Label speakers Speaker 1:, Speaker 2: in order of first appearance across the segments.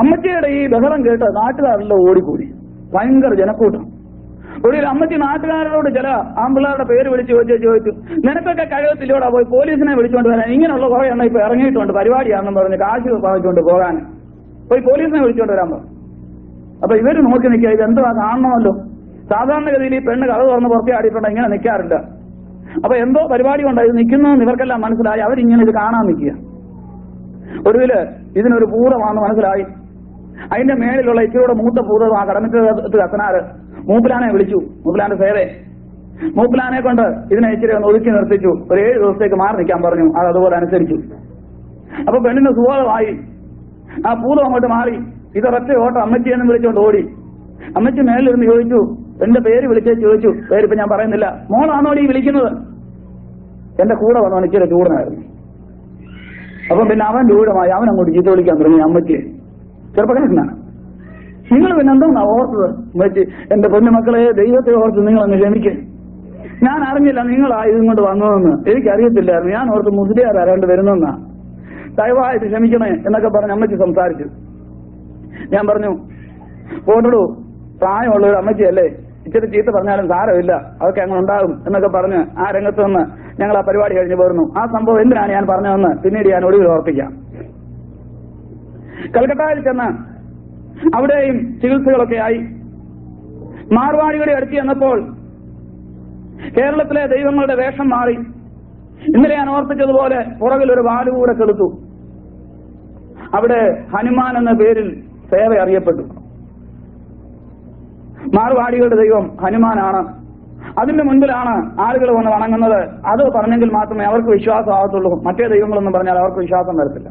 Speaker 1: അമ്മച്ചിയുടെ ഈ ബഹളം കേട്ട് നാട്ടുകാരെല്ലാം ഓടിക്കൂടി, ഭയങ്കര ജനക്കൂട്ടം. ഒടുവിൽ അമ്മച്ചി നാട്ടുകാരോട് ചില ആമ്പിള്ളേരുടെ പേര് വിളിച്ച് ചോദിച്ചു, നിനക്കൊക്കെ കഴിവത്തില്ലോടാ പോയി പോലീസിനെ വിളിച്ചുകൊണ്ട് വരാൻ, ഇങ്ങനെയുള്ള കുറെ എണ്ണം ഇപ്പൊ ഇറങ്ങിയിട്ടുണ്ട് പരിപാടിയാണെന്ന് പറഞ്ഞ് കാശ് വാങ്ങിച്ചുകൊണ്ട് പോകാൻ, പോയി പോലീസിനെ വിളിച്ചുകൊണ്ട് വരാൻ പറഞ്ഞു. അപ്പൊ ഇവര് നോക്കി നിൽക്കുക, ഇതെന്തുവാ കാണണമല്ലോ. സാധാരണഗതിയിൽ ഈ പെണ്ണ് കഥ തുറന്ന് പുറത്തിയാടിയിട്ടുണ്ട്, ഇങ്ങനെ നിൽക്കാറില്ല. അപ്പൊ എന്തോ പരിപാടി ഉണ്ടായി നിൽക്കുന്നതെന്ന് ഇവർക്കെല്ലാം മനസ്സിലായി. അവരിങ്ങനെ ഇത് കാണാൻ നിൽക്കുക. ഒടുവില് ഇതിനൊരു ഭൂതമാണെന്ന് മനസ്സിലായി. അതിന്റെ മേളിലുള്ള ഇച്ചിരിയുടെ മൂത്ത ഭൂതം ആ കടമറ്റ് കത്തനാര് മൂപ്പിലാനെ വിളിച്ചു. മൂപ്പിലാന്റെ സേവേ മൂപ്പിലാനെ കൊണ്ട് ഇതിനെ ഇച്ചിരി ഒന്ന് ഒതുക്കി നിർത്തിച്ചു. ഒരു 7 ദിവസത്തേക്ക് മാറി നിൽക്കാൻ പറഞ്ഞു. അത് അതുപോലെ അനുസരിച്ചു. അപ്പൊ പെണ്ണിന് സുബോധമായി. ആ ഭൂതം അങ്ങോട്ട് മാറി. ഇതൊരൊറ്റ ഓട്ടം അമ്മച്ചിയെന്നും വിളിച്ചുകൊണ്ട് ഓടി. അമ്മച്ചി മേലിരുന്ന് ചോദിച്ചു, എന്റെ പേര് വിളിച്ചേ ചോദിച്ചു. പേരിപ്പോ ഞാൻ പറയുന്നില്ല. മോളാണോടി വിളിക്കുന്നത്? എന്റെ കൂടെ വന്നവൻ ഇച്ചിരി ചൂടനായിരുന്നു. അപ്പം പിന്നെ അവൻ ചൂടമായി. അവൻ അങ്ങോട്ട് ചീത്ത വിളിക്കാൻ തുടങ്ങി അമ്മച്ചിയെ. ചെറുപ്പക്കാരനാണ്. നിങ്ങൾ പിന്നെ എന്തോന്നാ ഓർത്തത്? അമ്മച്ചി, എന്റെ പൊന്നുമക്കളെ, ദൈവത്തെ ഓർത്ത് നിങ്ങൾ അങ്ങ് ക്ഷമിക്കേ. ഞാൻ അറിഞ്ഞില്ല നിങ്ങളാ ഇതും കൊണ്ട് വന്നതെന്ന്. എനിക്കറിയത്തില്ലായിരുന്നു. ഞാൻ ഓർത്ത് മുസ്ലിയാരാണ്ട് വരുന്നെന്നാ. ദയവായിട്ട് ക്ഷമിക്കണേ എന്നൊക്കെ പറഞ്ഞ് അമ്മച്ചി സംസാരിച്ചു. ഞാൻ പറഞ്ഞു, പോട്ടടൂ, പ്രായമുള്ള ഒരു അമ്മച്ചിയല്ലേ, ഇച്ചിരി ചീത്ത പറഞ്ഞാലും സാരമില്ല, അതൊക്കെ അങ്ങനെ ഉണ്ടാകും എന്നൊക്കെ പറഞ്ഞ് ആ രംഗത്ത് നിന്ന് ഞങ്ങൾ ആ പരിപാടി കഴിഞ്ഞ് പോരുന്നു. ആ സംഭവം എന്തിനാണ് ഞാൻ പറഞ്ഞതെന്ന് പിന്നീട് ഞാൻ ഒടുവിൽ ഓർപ്പിക്കാം. കൽക്കട്ടയിൽ ചെന്ന് അവിടെയും ചികിത്സകളൊക്കെ ആയി. മാർവാടിയുടെ അടുത്ത് ചെന്നപ്പോൾ കേരളത്തിലെ ദൈവങ്ങളുടെ വേഷം മാറി. ഇന്നലെ ഞാൻ ഓർപ്പിച്ചതുപോലെ പുറകിൽ ഒരു വാല് കൂടെ കെടുത്തു. അവിടെ ഹനുമാൻ എന്ന പേരിൽ സേവ അറിയപ്പെട്ടു. മാർവാടികളുടെ ദൈവം ഹനുമാനാണ്. അതിന്റെ മുൻപിലാണ് ആളുകൾ വന്ന് വണങ്ങുന്നത്. അത് പറഞ്ഞെങ്കിൽ മാത്രമേ അവർക്ക് വിശ്വാസമാകത്തുള്ളൂ. മറ്റേ ദൈവങ്ങളൊന്നും പറഞ്ഞാൽ അവർക്ക് വിശ്വാസം വരത്തില്ല.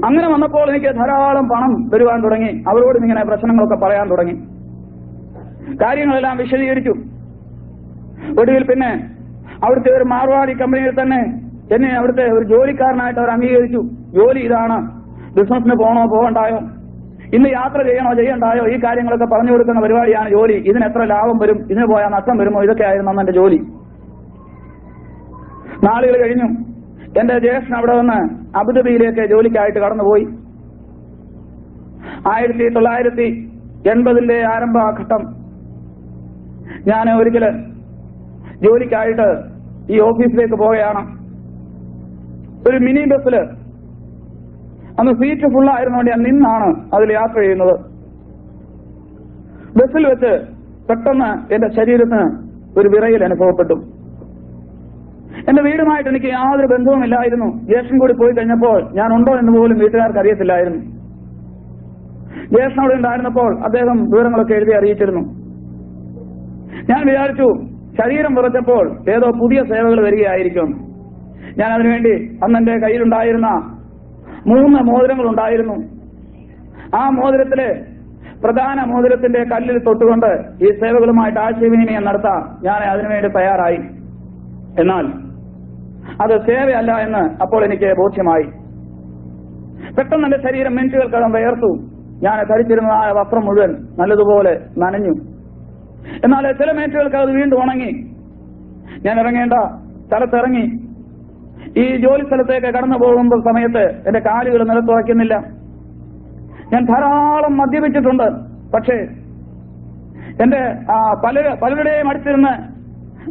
Speaker 1: അങ്ങനെ വന്നപ്പോൾ എനിക്ക് ധാരാളം പണം വരുവാൻ തുടങ്ങി. അവരോട് ഇങ്ങനെ പ്രശ്നങ്ങളൊക്കെ പറയാൻ തുടങ്ങി. കാര്യങ്ങളെല്ലാം വിശദീകരിച്ചു. ഒടുവിൽ പിന്നെ അവിടുത്തെ ഒരു മാർവാടി കമ്പനിയിൽ തന്നെ എന്നെ അവിടുത്തെ ഒരു ജോലിക്കാരനായിട്ട് അവർ അംഗീകരിച്ചു. ജോലി ഇതാണ്, ബിസിനസിന് പോകണോ പോകണ്ടായോ, ഇന്ന് യാത്ര ചെയ്യണോ ചെയ്യണ്ടായോ, ഈ കാര്യങ്ങളൊക്കെ പറഞ്ഞു കൊടുക്കുന്ന പരിപാടിയാണ് ജോലി. ഇതിന് എത്ര ലാഭം വരും, ഇതിന് പോയാൽ നഷ്ടം വരുമോ, ഇതൊക്കെ ആയിരുന്നു അന്ന് എന്റെ ജോലി. നാളുകൾ കഴിഞ്ഞു. എന്റെ ജ്യേഷ്ഠൻ അവിടെ വന്ന് അബുദാബിയിലേക്ക് ജോലിക്കായിട്ട് കടന്നുപോയി. 1980 ആരംഭഘട്ടം ഞാൻ ഒരിക്കല് ജോലിക്കായിട്ട് ഈ ഓഫീസിലേക്ക് പോവുകയാണ്. ഒരു മിനി ബസ്സില്, അന്ന് സീറ്റ് ഫുള്ളായിരുന്നുകൊണ്ട് ഞാൻ നിന്നാണ് അതിൽ യാത്ര ചെയ്യുന്നത്. ബസ്സിൽ വെച്ച് പെട്ടെന്ന് എന്റെ ശരീരത്തിന് ഒരു വിറയൽ അനുഭവപ്പെട്ടു. എന്റെ വീടുമായിട്ട് എനിക്ക് യാതൊരു ബന്ധവുമില്ലായിരുന്നു. ജ്യേഷ്ഠൻ കൂടി പോയി കഴിഞ്ഞപ്പോൾ ഞാൻ ഉണ്ടോ എന്ന് പോലും വീട്ടുകാർക്ക് അറിയത്തില്ലായിരുന്നു. ജ്യേഷ്ഠൻ അവിടെ ഉണ്ടായിരുന്നപ്പോൾ അദ്ദേഹം വിവരങ്ങളൊക്കെ എഴുതി അറിയിച്ചിരുന്നു. ഞാൻ വിചാരിച്ചു ശരീരം വിറച്ചപ്പോൾ ഏതോ പുതിയ സേവകൾ വരികയായിരിക്കും. ഞാൻ അതിനുവേണ്ടി അന്ന് എന്റെ കയ്യിലുണ്ടായിരുന്ന 3 മോതിരങ്ങളുണ്ടായിരുന്നു. ആ മോതിരത്തിലെ പ്രധാന മോതിരത്തിന്റെ കല്ലിൽ തൊട്ടുകൊണ്ട് ഈ സേവകളുമായിട്ട് ആശയവിനിമയം നടത്താൻ ഞാൻ അതിനുവേണ്ടി തയ്യാറായി. എന്നാൽ അത് സേവയല്ല എന്ന് അപ്പോൾ എനിക്ക് ബോധ്യമായി. പെട്ടെന്ന് എന്റെ ശരീരം മിനിറ്റുകൾക്കകം വിയർത്തു. ഞാൻ ധരിച്ചിരുന്നതായ വസ്ത്രം മുഴുവൻ നല്ലതുപോലെ നനഞ്ഞു. എന്നാൽ ചില മിനിറ്റുകൾക്ക് അത് വീണ്ടും ഉണങ്ങി. ഞാൻ ഇറങ്ങേണ്ട സ്ഥലത്തിറങ്ങി. ഈ ജോലി സ്ഥലത്തേക്ക് കടന്നു പോകുമ്പോൾ സമയത്ത് എന്റെ കാലുകൾ നിലത്തുറയ്ക്കുന്നില്ല. ഞാൻ ധാരാളം മദ്യപിച്ചിട്ടുണ്ട്. പക്ഷേ എന്റെ പലരുടെയും അടുത്തിരുന്ന്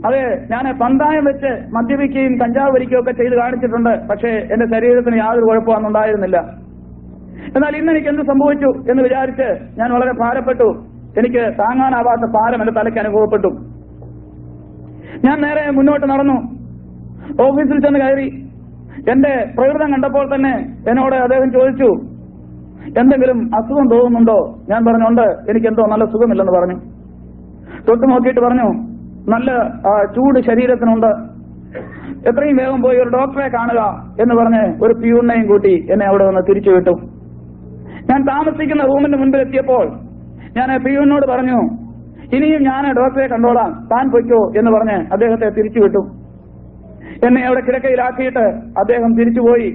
Speaker 1: അതെ ഞാൻ പന്തായം വെച്ച് മദ്യപിക്കുകയും കഞ്ചാവ് വലിക്കുകയും ഒക്കെ ചെയ്ത് കാണിച്ചിട്ടുണ്ട്. പക്ഷേ എന്റെ ശരീരത്തിന് യാതൊരു കുഴപ്പമൊന്നും ഉണ്ടായിരുന്നില്ല. എന്നാൽ ഇന്ന് എനിക്ക് എന്ത് സംഭവിച്ചു എന്ന് വിചാരിച്ച് ഞാൻ വളരെ ഭാരപ്പെട്ടു. എനിക്ക് താങ്ങാനാവാത്ത ഭാരം എന്റെ തലയ്ക്ക് അനുഭവപ്പെട്ടു. ഞാൻ നേരെ മുന്നോട്ട് നടന്നു. ഓഫീസിൽ ചെന്ന് കയറി. എന്റെ പ്രകൃതം കണ്ടപ്പോൾ തന്നെ എന്നോട് അദ്ദേഹം ചോദിച്ചു, എന്തെങ്കിലും അസുഖം തോന്നുന്നുണ്ടോ? ഞാൻ പറഞ്ഞുണ്ട്, എനിക്കെന്തോ നല്ല സുഖമില്ലെന്ന് പറഞ്ഞു. തൊട്ട് നോക്കിയിട്ട് പറഞ്ഞു, നല്ല ചൂട് ശരീരത്തിനുണ്ട്, എത്രയും വേഗം പോയി ഒരു ഡോക്ടറെ കാണുക എന്ന് പറഞ്ഞ് ഒരു പ്യൂണിനെയും കൂട്ടി എന്നെ അവിടെ നിന്ന് തിരിച്ചു വിട്ടു. ഞാൻ താമസിക്കുന്ന റൂമിന്റെ മുൻപിൽ എത്തിയപ്പോൾ ഞാൻ പ്യൂണിനോട് പറഞ്ഞു, ഇനിയും ഞാൻ ഡോക്ടറെ കണ്ടോളാം, താൻ പൊയ്ക്കോ എന്ന് പറഞ്ഞ് അദ്ദേഹത്തെ തിരിച്ചു വിട്ടു. എന്നെ അവിടെ കിടക്കയിലാക്കിയിട്ട് അദ്ദേഹം തിരിച്ചുപോയി.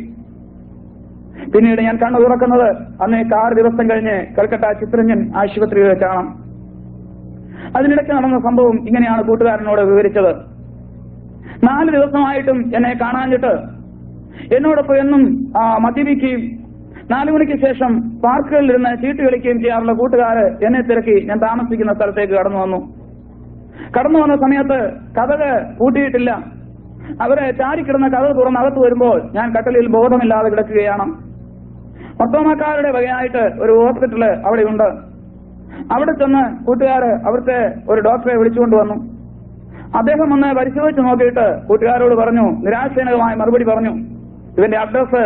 Speaker 1: പിന്നീട് ഞാൻ കണ്ണു തുറക്കുന്നത് അന്ന് 6 ദിവസം കഴിഞ്ഞ് കൽക്കട്ട ചിത്രഞ്ജൻ ആശുപത്രിയിൽ വെച്ചാണ്. അതിനിടയ്ക്ക് നടന്ന സംഭവം ഇങ്ങനെയാണ് കൂട്ടുകാരനോട് വിവരിച്ചത്. 4 ദിവസമായിട്ടും എന്നെ കാണാഞ്ഞിട്ട് എന്നോടൊപ്പം എന്നും മദ്യപിക്കുകയും 4 മണിക്ക് ശേഷം പാർക്കുകളിലിരുന്ന് ചീട്ട് കളിക്കുകയും ചെയ്യാറുള്ള കൂട്ടുകാര് എന്നെ തിരക്കി ഞാൻ താമസിക്കുന്ന സ്ഥലത്തേക്ക് കടന്നു വന്ന സമയത്ത് കതക് പൂട്ടിയിട്ടില്ല. അവരെ ചാരിക്കിടന്ന കതക് തുറന്ന് അകത്ത് വരുമ്പോൾ ഞാൻ കട്ടിലിൽ ബോധമില്ലാതെ കിടക്കുകയാണ്. മർത്തോമാക്കാരുടെ വകയായിട്ട് ഒരു ഹോസ്പിറ്റല് അവിടെയുണ്ട്. അവിടെ ചെന്ന് കൂട്ടുകാര് അവിടുത്തെ ഒരു ഡോക്ടറെ വിളിച്ചുകൊണ്ട് വന്നു. അദ്ദേഹം ഒന്ന് പരിശോധിച്ച് നോക്കിയിട്ട് കൂട്ടുകാരോട് പറഞ്ഞു, നിരാശജനകമായ മറുപടി പറഞ്ഞു, ഇവന്റെ അഡ്രസ്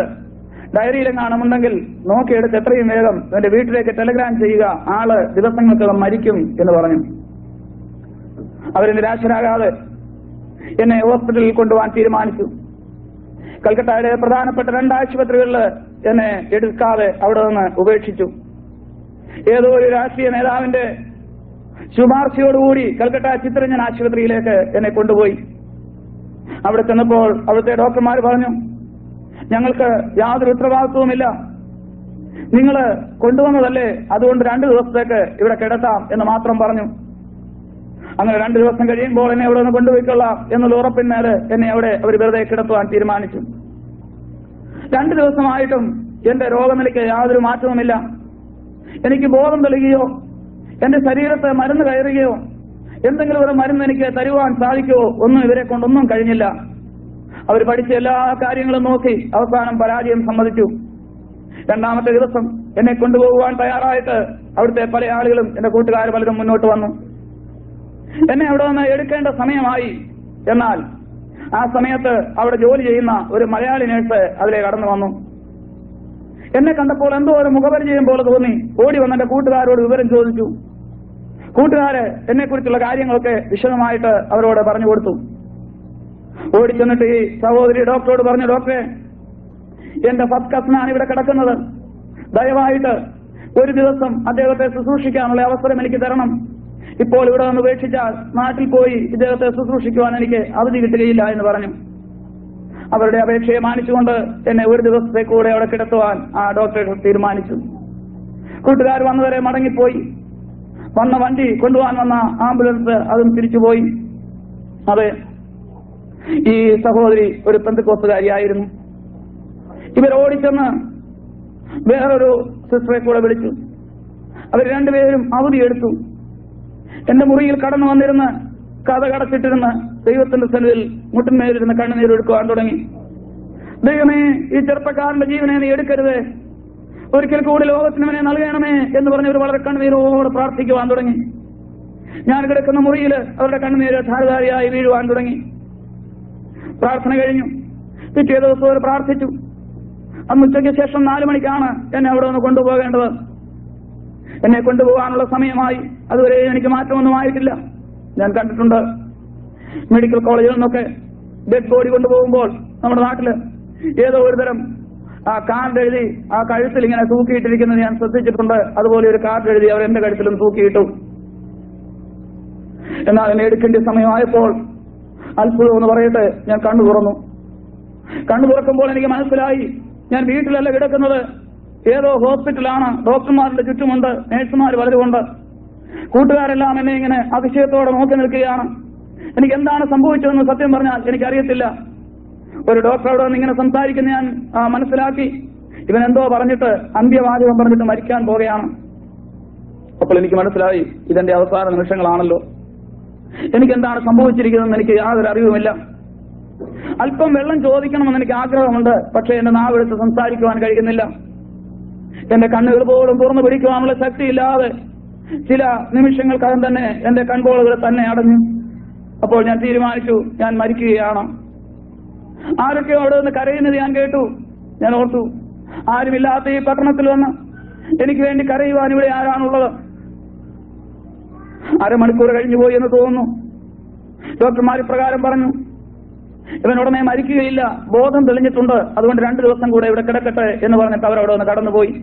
Speaker 1: ഡയറിയിലെങ്ങാണുമുണ്ടെങ്കിൽ നോക്കിയെടുത്ത് എത്രയും വേഗം ഇവന്റെ വീട്ടിലേക്ക് ടെലിഗ്രാം ചെയ്യുക, ആള് ദിവസങ്ങൾക്കകം മരിക്കും എന്ന് പറഞ്ഞു. അവര് നിരാശരാകാതെ എന്നെ ഹോസ്പിറ്റലിൽ കൊണ്ടുപോകാൻ തീരുമാനിച്ചു. കൽക്കട്ടയുടെ പ്രധാനപ്പെട്ട 2 ആശുപത്രികളിൽ എന്നെ എടുക്കാതെ അവിടെ നിന്ന് ഉപേക്ഷിച്ചു. ഏതോ ഒരു രാഷ്ട്രീയ നേതാവിന്റെ ശുപാർശയോടുകൂടി കൽക്കട്ട ചിത്തരഞ്ജൻ ആശുപത്രിയിലേക്ക് എന്നെ കൊണ്ടുപോയി. അവിടെ ചെന്നപ്പോൾ അവിടുത്തെ ഡോക്ടർമാർ പറഞ്ഞു, ഞങ്ങൾക്ക് യാതൊരു ഉത്തരവാദിത്വവുമില്ല, നിങ്ങൾ കൊണ്ടുവന്നതല്ലേ, അതുകൊണ്ട് 2 ദിവസത്തേക്ക് ഇവിടെ കിടത്താം എന്ന് മാത്രം പറഞ്ഞു. അങ്ങനെ 2 ദിവസം കഴിയുമ്പോൾ എന്നെ അവിടെ നിന്ന് കൊണ്ടുപോയിക്കൊള്ളാം എന്നുള്ള ഉറപ്പിന്മേല് എന്നെ അവിടെ അവർ വെറുതെ കിടത്തുവാൻ തീരുമാനിച്ചു. 2 ദിവസമായിട്ടും എന്റെ രോഗനിലയ്ക്ക് യാതൊരു മാറ്റവുമില്ല. എനിക്ക് ബോധം തെളിയുകയോ എന്റെ ശരീരത്തെ മരുന്ന് കയറുകയോ എന്തെങ്കിലും ഒരു മരുന്ന് എനിക്ക് തരുവാൻ സാധിക്കുമോ ഒന്നും ഇവരെ കൊണ്ടൊന്നും കഴിഞ്ഞില്ല. അവർ പഠിച്ച എല്ലാ കാര്യങ്ങളും നോക്കി അവസാനം പരാജയം സമ്മതിച്ചു. 2ാമത്തെ ദിവസം എന്നെ കൊണ്ടുപോകുവാൻ തയ്യാറായിട്ട് അവിടുത്തെ പല ആളുകളും എന്റെ കൂട്ടുകാർ പലരും മുന്നോട്ട് വന്നു. എന്നെ അവിടെ നിന്ന് എടുക്കേണ്ട സമയമായി. എന്നാൽ ആ സമയത്ത് അവിടെ ജോലി ചെയ്യുന്ന ഒരു മലയാളി നേഴ്സ് അതിലെ കടന്നു വന്നു. എന്നെ കണ്ടപ്പോൾ എന്തോ ഒരു മുഖപരിചയം പോലെ തോന്നി. ഓടി വന്ന എന്റെ കൂട്ടുകാരോട് വിവരം ചോദിച്ചു. കൂട്ടുകാര് എന്നെക്കുറിച്ചുള്ള കാര്യങ്ങളൊക്കെ വിശദമായിട്ട് അവരോട് പറഞ്ഞു കൊടുത്തു. ഓടി ചെന്നിട്ട് ഈ സഹോദരി ഡോക്ടറോട് പറഞ്ഞു, ഡോക്ടറെ, എന്റെ ഫസ്റ്റ് കസിനാണ് ഇവിടെ കിടക്കുന്നത്. ദയവായിട്ട് ഒരു ദിവസം അദ്ദേഹത്തെ ശുശ്രൂഷിക്കാനുള്ള അവസരം എനിക്ക് തരണം. ഇപ്പോൾ ഇവിടെ നിന്ന് ഉപേക്ഷിച്ചാൽ നാട്ടിൽ പോയി ഇദ്ദേഹത്തെ ശുശ്രൂഷിക്കുവാൻ എനിക്ക് അവധി കിട്ടുകയില്ല എന്ന് പറഞ്ഞു. അവരുടെ അപേക്ഷയെ മാനിച്ചുകൊണ്ട് എന്നെ ഒരു ദിവസത്തെ കൂടെ അവിടെ കിടത്തുവാൻ ആ ഡോക്ടർ തീരുമാനിച്ചു. കൂട്ടുകാർ വന്നവരെ മടങ്ങിപ്പോയി. വന്ന വണ്ടി കൊണ്ടുപോകാൻ വന്ന ആംബുലൻസ് അതും തിരിച്ചുപോയി. അതെ, ഈ സഹോദരി ഒരു പെന്തക്കോസ്തുകാരിയായിരുന്നു. ഇവർ ഓടിച്ചെന്ന് വേറൊരു സിസ്റ്ററെ കൂടെ വിളിച്ചു. അവർ 2 പേരും അവധിയെടുത്തു. എന്റെ മുറിയിൽ കടന്നു വന്നിരുന്ന് കഥ കടച്ചിട്ടിരുന്ന് ദൈവത്തിന്റെ സന്നിധിയിൽ മുട്ടിന്മേലിരുന്ന് കണ്ണുനീരൊഴുക്കുവാൻ തുടങ്ങി. ദൈവമേ, ഈ ചെറുപ്പക്കാരന്റെ ജീവനെ നീ എടുക്കരുത്, ഒരിക്കൽ കൂടി ലോകത്തിനവനെ നൽകണമേ എന്ന് പറഞ്ഞ് ഒരു വളരെ കണ്ണുനീരോട് പ്രാർത്ഥിക്കുവാൻ തുടങ്ങി. ഞാൻ കിടക്കുന്ന മുറിയിൽ അവരുടെ കണ്ണുനീര് ധാരധാരിയായി വീഴുവാൻ തുടങ്ങി. പ്രാർത്ഥന കഴിഞ്ഞു. പിറ്റേ ദിവസം അവർ പ്രാർത്ഥിച്ചു. അന്ന് ഉച്ചയ്ക്ക് ശേഷം 4 മണിക്കാണ് എന്നെ അവിടെ നിന്ന് കൊണ്ടുപോകേണ്ടത്. എന്നെ കൊണ്ടുപോകാനുള്ള സമയമായി. അതുവരെ എനിക്ക് മാറ്റമൊന്നും ആയിട്ടില്ല. ഞാൻ കണ്ടിട്ടുണ്ട് മെഡിക്കൽ കോളേജിൽ നിന്നൊക്കെ ഡെഡ് ബോഡി കൊണ്ടുപോകുമ്പോൾ നമ്മുടെ നാട്ടില് ഏതോ ഒരു തരം ആ കാർഡ് എഴുതി ആ കഴുത്തിൽ ഇങ്ങനെ തൂക്കിയിട്ടിരിക്കുന്നത് ഞാൻ ശ്രദ്ധിച്ചിട്ടുണ്ട്. അതുപോലെ ഒരു കാർഡ് എഴുതി അവർ എന്റെ കഴുത്തിലും തൂക്കിയിട്ടു. എന്നാൽ എന്നെ എടുക്കേണ്ട സമയമായപ്പോൾ അത്ഭുതം എന്ന് പറയട്ടെ, ഞാൻ കണ്ണു തുറന്നു. കണ്ണു തുറക്കുമ്പോൾ എനിക്ക് മനസ്സിലായി, ഞാൻ വീട്ടിലല്ല കിടക്കുന്നത്, ഏതോ ഹോസ്പിറ്റലാണ്. ഡോക്ടർമാരുടെ ചുറ്റുമുണ്ട്, നേഴ്സുമാർ പലരുമുണ്ട്. കൂട്ടുകാരെല്ലാം എന്നെ ഇങ്ങനെ അതിശയത്തോടെ നോക്കി നിൽക്കുകയാണ്. എനിക്ക് എന്താണ് സംഭവിച്ചതെന്ന് സത്യം പറഞ്ഞാൽ എനിക്കറിയത്തില്ല. ഒരു ഡോക്ടറോട് ഇങ്ങനെ സംസാരിക്കുന്ന ഞാൻ മനസ്സിലാക്കി, ഇവൻ എന്തോ പറഞ്ഞിട്ട് അന്ത്യവാചകം പറഞ്ഞിട്ട് മരിക്കാൻ പോകുകയാണ്. അപ്പോൾ എനിക്ക് മനസ്സിലായി, ഇതെന്റെ അവസാന നിമിഷങ്ങളാണല്ലോ. എനിക്കെന്താണ് സംഭവിച്ചിരിക്കുന്നതെന്ന് എനിക്ക് യാതൊരു അറിവുമില്ല. അല്പം വെള്ളം ചോദിക്കണമെന്ന് എനിക്ക് ആഗ്രഹമുണ്ട്. പക്ഷേ എന്റെ നാവെടുത്ത് സംസാരിക്കുവാൻ കഴിയുന്നില്ല. എന്റെ കണ്ണുകൾ പോലും തുറന്നു പിടിക്കുവാനുള്ള ശക്തിയില്ലാതെ ചില നിമിഷങ്ങൾക്കകം തന്നെ എന്റെ കൺപോളുകൾ തന്നെ അടഞ്ഞു. അപ്പോൾ ഞാൻ തീരുമാനിച്ചു, ഞാൻ മരിക്കുകയാണ്. ആരൊക്കെയോ അവിടെ നിന്ന് കരയുന്നത് ഞാൻ കേട്ടു. ഞാൻ ഓർത്തു, ആരുമില്ലാത്ത ഈ പട്ടണത്തിൽ വന്ന് എനിക്ക് വേണ്ടി കരയുവാൻ ഇവിടെ ആരാണുള്ളത്? അരമണിക്കൂർ കഴിഞ്ഞുപോയി എന്ന് തോന്നുന്നു. ഡോക്ടർമാർ ഇപ്രകാരം പറഞ്ഞു, ഇവനുടനെ മരിക്കുകയില്ല, ബോധം തെളിഞ്ഞിട്ടുണ്ട്, അതുകൊണ്ട് 2 ദിവസം കൂടെ ഇവിടെ കിടക്കട്ടെ എന്ന് പറഞ്ഞിട്ട് അവരവിടെ നിന്ന് കടന്നുപോയി.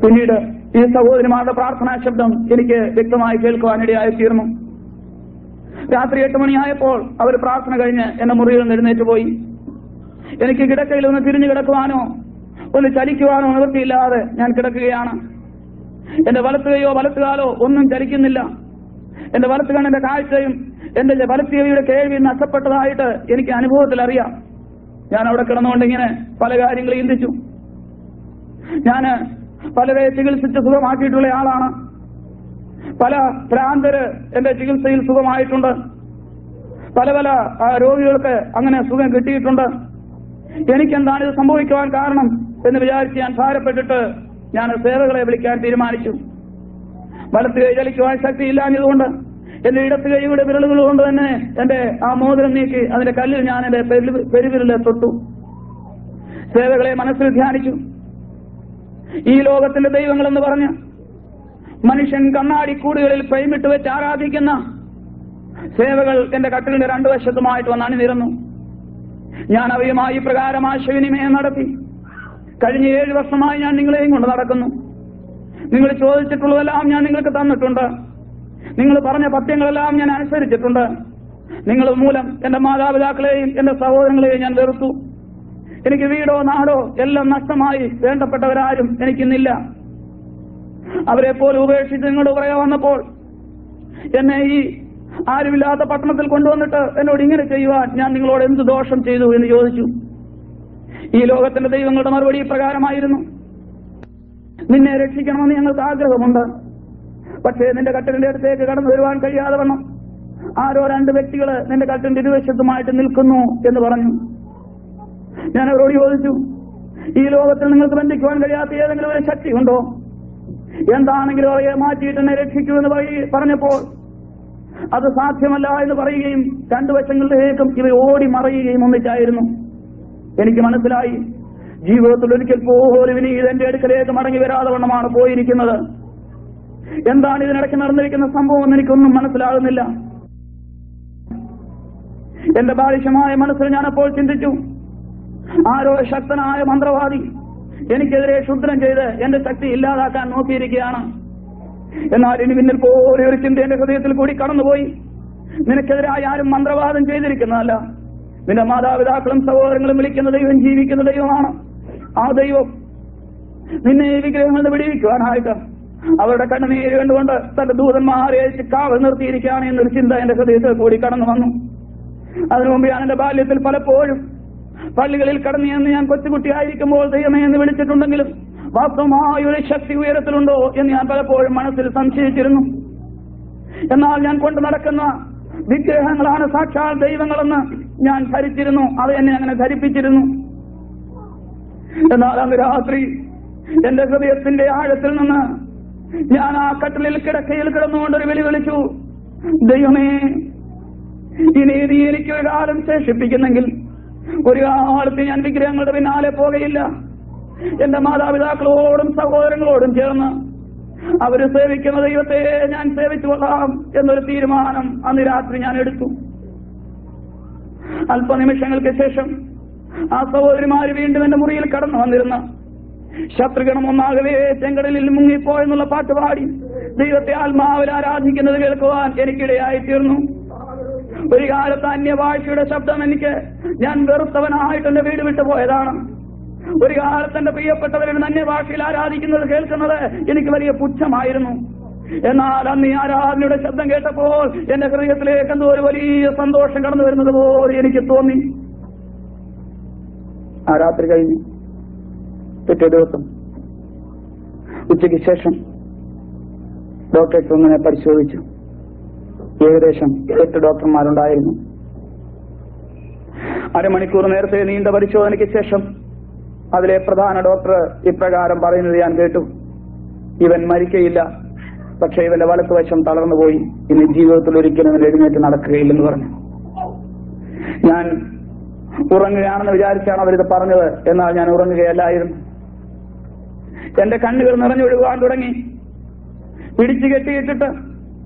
Speaker 1: പിന്നീട് ഈ സഹോദരിമാരുടെ പ്രാർത്ഥനാ ശബ്ദം എനിക്ക് വ്യക്തമായി കേൾക്കുവാനിടയായി തീർന്നു. രാത്രി 8 മണിയായപ്പോൾ അവർ പ്രാർത്ഥന കഴിഞ്ഞ് എന്റെ മുറിയിൽ നിന്ന് എഴുന്നേറ്റ് പോയി. എനിക്ക് കിടക്കയിൽ ഒന്ന് തിരിഞ്ഞു കിടക്കുവാനോ ഒന്ന് ചലിക്കുവാനോ നിവൃത്തിയില്ലാതെ ഞാൻ കിടക്കുകയാണ്. എന്റെ വലത്തുകയോ വലത്തുകാലോ ഒന്നും ചലിക്കുന്നില്ല. എന്റെ വലത്ത് കണ്ണിന്റെ കാഴ്ചയും എന്റെ വലത്തുകയുടെ കേൾവിയും നഷ്ടപ്പെട്ടതായിട്ട് എനിക്ക് അനുഭവത്തിൽ അറിയാം. ഞാൻ അവിടെ കിടന്നുകൊണ്ട് ഇങ്ങനെ പല കാര്യങ്ങളും ചിന്തിച്ചു. ഞാൻ പലരെ ചികിത്സിച്ച് സുഖമാക്കിയിട്ടുള്ള ആളാണ്. പല ഭ്രാന്തര് എന്റെ ചികിത്സയിൽ സുഖമായിട്ടുണ്ട്. പല പല രോഗികൾക്ക് അങ്ങനെ സുഖം കിട്ടിയിട്ടുണ്ട്. എനിക്കെന്താണ് ഇത് സംഭവിക്കുവാൻ കാരണം എന്ന് വിചാരിച്ച് ഞാൻ ഭാരപ്പെട്ടിട്ട് ഞാൻ സേവകളെ വിളിക്കാൻ തീരുമാനിച്ചു. വലത്ത് കൈ ചലിക്കുവാൻ ശക്തിയില്ലാഞ്ഞതുകൊണ്ട് എന്റെ ഇടത്ത് കൈയുടെ വിരലുകൾ കൊണ്ട് തന്നെ എന്റെ ആ മോതിരം നീക്കി അതിന്റെ കല്ലിൽ ഞാൻ എന്റെ പെരുവിരലെ തൊട്ടു. സേവകളെ മനസ്സിൽ ധ്യാനിച്ചു. ഈ ലോകത്തിന്റെ ദൈവങ്ങളെന്ന് പറഞ്ഞ് മനുഷ്യൻ കണ്ണാടിക്കൂടുകളിൽ പ്രേമിട്ട് വെച്ച് ആരാധിക്കുന്ന സേവകൾ എന്റെ കട്ടിലിന്റെ രണ്ടു വശത്തുമായിട്ട് വന്ന് അണിനിരന്നു. ഞാൻ അവയുമായി പ്രകാരം ആശയവിനിമയം നടത്തി. കഴിഞ്ഞ 7 വർഷമായി ഞാൻ നിങ്ങളെയും കൊണ്ട് നടക്കുന്നു. നിങ്ങൾ ചോദിച്ചിട്ടുള്ളതെല്ലാം ഞാൻ നിങ്ങൾക്ക് തന്നിട്ടുണ്ട്. നിങ്ങൾ പറഞ്ഞ പത്യങ്ങളെല്ലാം ഞാൻ അനുസരിച്ചിട്ടുണ്ട്. നിങ്ങൾ മൂലം എന്റെ മാതാപിതാക്കളെയും എന്റെ സഹോദരങ്ങളെയും ഞാൻ വെറുത്തു. എനിക്ക് വീടോ നാടോ എല്ലാം നഷ്ടമായി. വേണ്ടപ്പെട്ടവരാരും എനിക്കിന്നില്ല. അവരെ പോലും ഉപേക്ഷിച്ച് നിങ്ങളുടെ പുറകെ വന്നപ്പോൾ എന്നെ ഈ ആരുമില്ലാത്ത പട്ടണത്തിൽ കൊണ്ടുവന്നിട്ട് എന്നോട് ഇങ്ങനെ ചെയ്യുവാൻ ഞാൻ നിങ്ങളോട് എന്ത് ദോഷം ചെയ്തു എന്ന് ചോദിച്ചു. ഈ ലോകത്തിന്റെ ദൈവങ്ങളുടെ മറുപടി പ്രകാരമായിരുന്നു: നിന്നെ രക്ഷിക്കണമെന്ന് ഞങ്ങൾക്ക് ആഗ്രഹമുണ്ട്. പക്ഷേ നിന്റെ കട്ടിലിന്റെ അടുത്തേക്ക് കടന്നു വരുവാൻ കഴിയാതെ വണ്ണം ആരോ 2 വ്യക്തികള് നിന്റെ കട്ടിലിന്റെ ഇരുവശത്തുമായിട്ട് നിൽക്കുന്നു എന്ന് പറഞ്ഞു. ഞാൻ അവരോട് ചോദിച്ചു, ഈ ലോകത്തിൽ നിങ്ങൾക്ക് ബന്ധിക്കുവാൻ കഴിയാത്ത ഏതെങ്കിലും ഒരു ശക്തി ഉണ്ടോ? എന്താണെങ്കിലും അവയെ മാറ്റിയിട്ട് എന്നെ രക്ഷിക്കൂ എന്ന് പറഞ്ഞപ്പോൾ അത് സാധ്യമല്ല എന്ന് പറയുകയും 2 വശങ്ങളിലേക്കും ഇവ ഓടി മറയുകയും ഒന്നിച്ചായിരുന്നു. എനിക്ക് മനസ്സിലായി, ജീവിതത്തിൽ ഒരിക്കൽ പോലും ഇനി ഇതെന്റെ അടുക്കലേക്ക് മടങ്ങി വരാതെ വണ്ണമാണ് പോയിരിക്കുന്നത്. എന്താണ് ഇതിനിടയ്ക്ക് നടന്നിരിക്കുന്ന സംഭവം എന്ന് എനിക്കൊന്നും മനസ്സിലാകുന്നില്ല. എന്റെ ബാലിശമായ മനസ്സിൽ ഞാനപ്പോൾ ചിന്തിച്ചു, ആരോ ശക്തനായ മന്ത്രവാദി എനിക്കെതിരെ ക്ഷുദ്രം ചെയ്ത് എന്റെ ശക്തി ഇല്ലാതാക്കാൻ നോക്കിയിരിക്കുകയാണ്. എന്നാൽ ഇനി പിന്നിൽ പോലെ ഒരു ചിന്ത എന്റെ ഹൃദയത്തിൽ കൂടി കടന്നുപോയി. നിനക്കെതിരായി ആരും മന്ത്രവാദം ചെയ്തിരിക്കുന്നതല്ല. നിന്റെ മാതാപിതാക്കളും സഹോദരങ്ങളും വിളിക്കുന്ന ദൈവം ജീവിക്കുന്ന ദൈവമാണ്. ആ ദൈവം നിന്നെ ഈ വിഗ്രഹങ്ങളിൽ നിന്ന് വിടുവിക്കുവാനായിട്ട് അവരുടെ കണ്ണുനീര് കണ്ടുകൊണ്ട് തന്റെ ദൂതന്മാരെ കാവൽ നിർത്തിയിരിക്കുകയാണ് എന്നൊരു ചിന്ത എന്റെ ഹൃദയത്തിൽ കൂടി കടന്നു വന്നു. അതിനു മുമ്പ് ഞാൻ എന്റെ ബാല്യത്തിൽ പലപ്പോഴും പള്ളികളിൽ കടന്നു എന്ന് ഞാൻ കൊച്ചുകുട്ടിയായിരിക്കുമ്പോൾ ദൈവമേ എന്ന് വിളിച്ചിട്ടുണ്ടെങ്കിലും വാസ്തവമായ ഒരു ശക്തി ഉയരത്തിലുണ്ടോ എന്ന് ഞാൻ പലപ്പോഴും മനസ്സിൽ സംശയിച്ചിരുന്നു. എന്നാൽ ഞാൻ കൊണ്ടു നടക്കുന്ന വിഗ്രഹങ്ങളാണ് സാക്ഷാൽ ദൈവങ്ങളെന്ന് ഞാൻ ധരിച്ചിരുന്നു. അത് എന്നെ അങ്ങനെ ധരിപ്പിച്ചിരുന്നു. എന്നാൽ അന്ന് രാത്രി എന്റെ ഹൃദയത്തിന്റെ ആഴത്തിൽ നിന്ന് ഞാൻ ആ കട്ടിലിൽ കിടക്കയിൽ കിടന്നുകൊണ്ടൊരു വിളി വിളിച്ചു: ദൈവമേ, ഇനി നീ എനിക്കൊരു കാലം ശേഷിപ്പിക്കുന്നെങ്കിൽ ഒരു കാലത്ത് ഞാൻ വിഗ്രഹങ്ങളുടെ പിന്നാലെ പോകുകയില്ല. എന്റെ മാതാപിതാക്കളോടും സഹോദരങ്ങളോടും ചേർന്ന് അവര് സേവിക്കുന്ന ദൈവത്തെ ഞാൻ സേവിച്ചു കൊള്ളാം എന്നൊരു തീരുമാനം അന്ന് രാത്രി ഞാൻ എടുത്തു. അല്പനിമിഷങ്ങൾക്ക് ശേഷം ആ സഹോദരിമാര് വീണ്ടും എന്റെ മുറിയിൽ കടന്നു വന്നിരുന്ന ശത്രുഗണം ഒന്നാകവേ ചെങ്കടലിൽ മുങ്ങിപ്പോയെന്നുള്ള പാട്ടുപാടി ദൈവത്തെ ആത്മാവിൽ ആരാധിക്കുന്നത് കേൾക്കുവാൻ എനിക്കിടയായി തീർന്നു. ഒരു കാലത്ത് അന്യഭാഷയുടെ ശബ്ദം ഞാൻ വെറുത്തവനായിട്ട് എന്റെ വീട് വിട്ടു പോയതാണ്. ഒരു കാലത്ത് എന്റെ പ്രിയപ്പെട്ടവരുടെ അന്യഭാഷയിൽ ആരാധിക്കുന്നത് കേൾക്കുന്നത് എനിക്ക് വലിയ പുച്ഛമായിരുന്നു. എന്നാൽ അന്ന് ഈ ആരാധനയുടെ ശബ്ദം കേട്ടപ്പോൾ എന്റെ ഹൃദയത്തിലേക്ക് എന്തോ ഒരു വലിയ സന്തോഷം കടന്നു വരുന്നത് പോലെ എനിക്ക് തോന്നി. ആ രാത്രി കഴിഞ്ഞു. പിറ്റേ ദിവസം ഉച്ചയ്ക്ക് ശേഷം ഡോക്ടേഴ്സ് ഒന്നിനെ പരിശോധിച്ചു. ഏകദേശം 8 ഡോക്ടർമാരുണ്ടായിരുന്നു. അരമണിക്കൂർ നേരത്തെ നീണ്ട പരിശോധനയ്ക്ക് ശേഷം അതിലെ പ്രധാന ഡോക്ടർ ഇപ്രകാരം പറയുന്നത് ഞാൻ കേട്ടു: ഇവൻ മരിക്കയില്ല, പക്ഷെ ഇവന്റെ വലത്തുവശം തളർന്നുപോയി. ഇനി ജീവിതത്തിൽ ഒരിക്കലും ഇവൻ എഴുന്നേറ്റ് നടക്കുകയില്ലെന്ന് പറഞ്ഞു. ഞാൻ ഉറങ്ങുകയാണെന്ന് വിചാരിച്ചാണ് അവരിത് പറഞ്ഞത്. എന്നാൽ ഞാൻ ഉറങ്ങുകയല്ലായിരുന്നു. എന്റെ കണ്ണുകൾ നിറഞ്ഞൊഴുകാൻ തുടങ്ങി. പിടിച്ചു കെട്ടിയിട്ടിട്ട്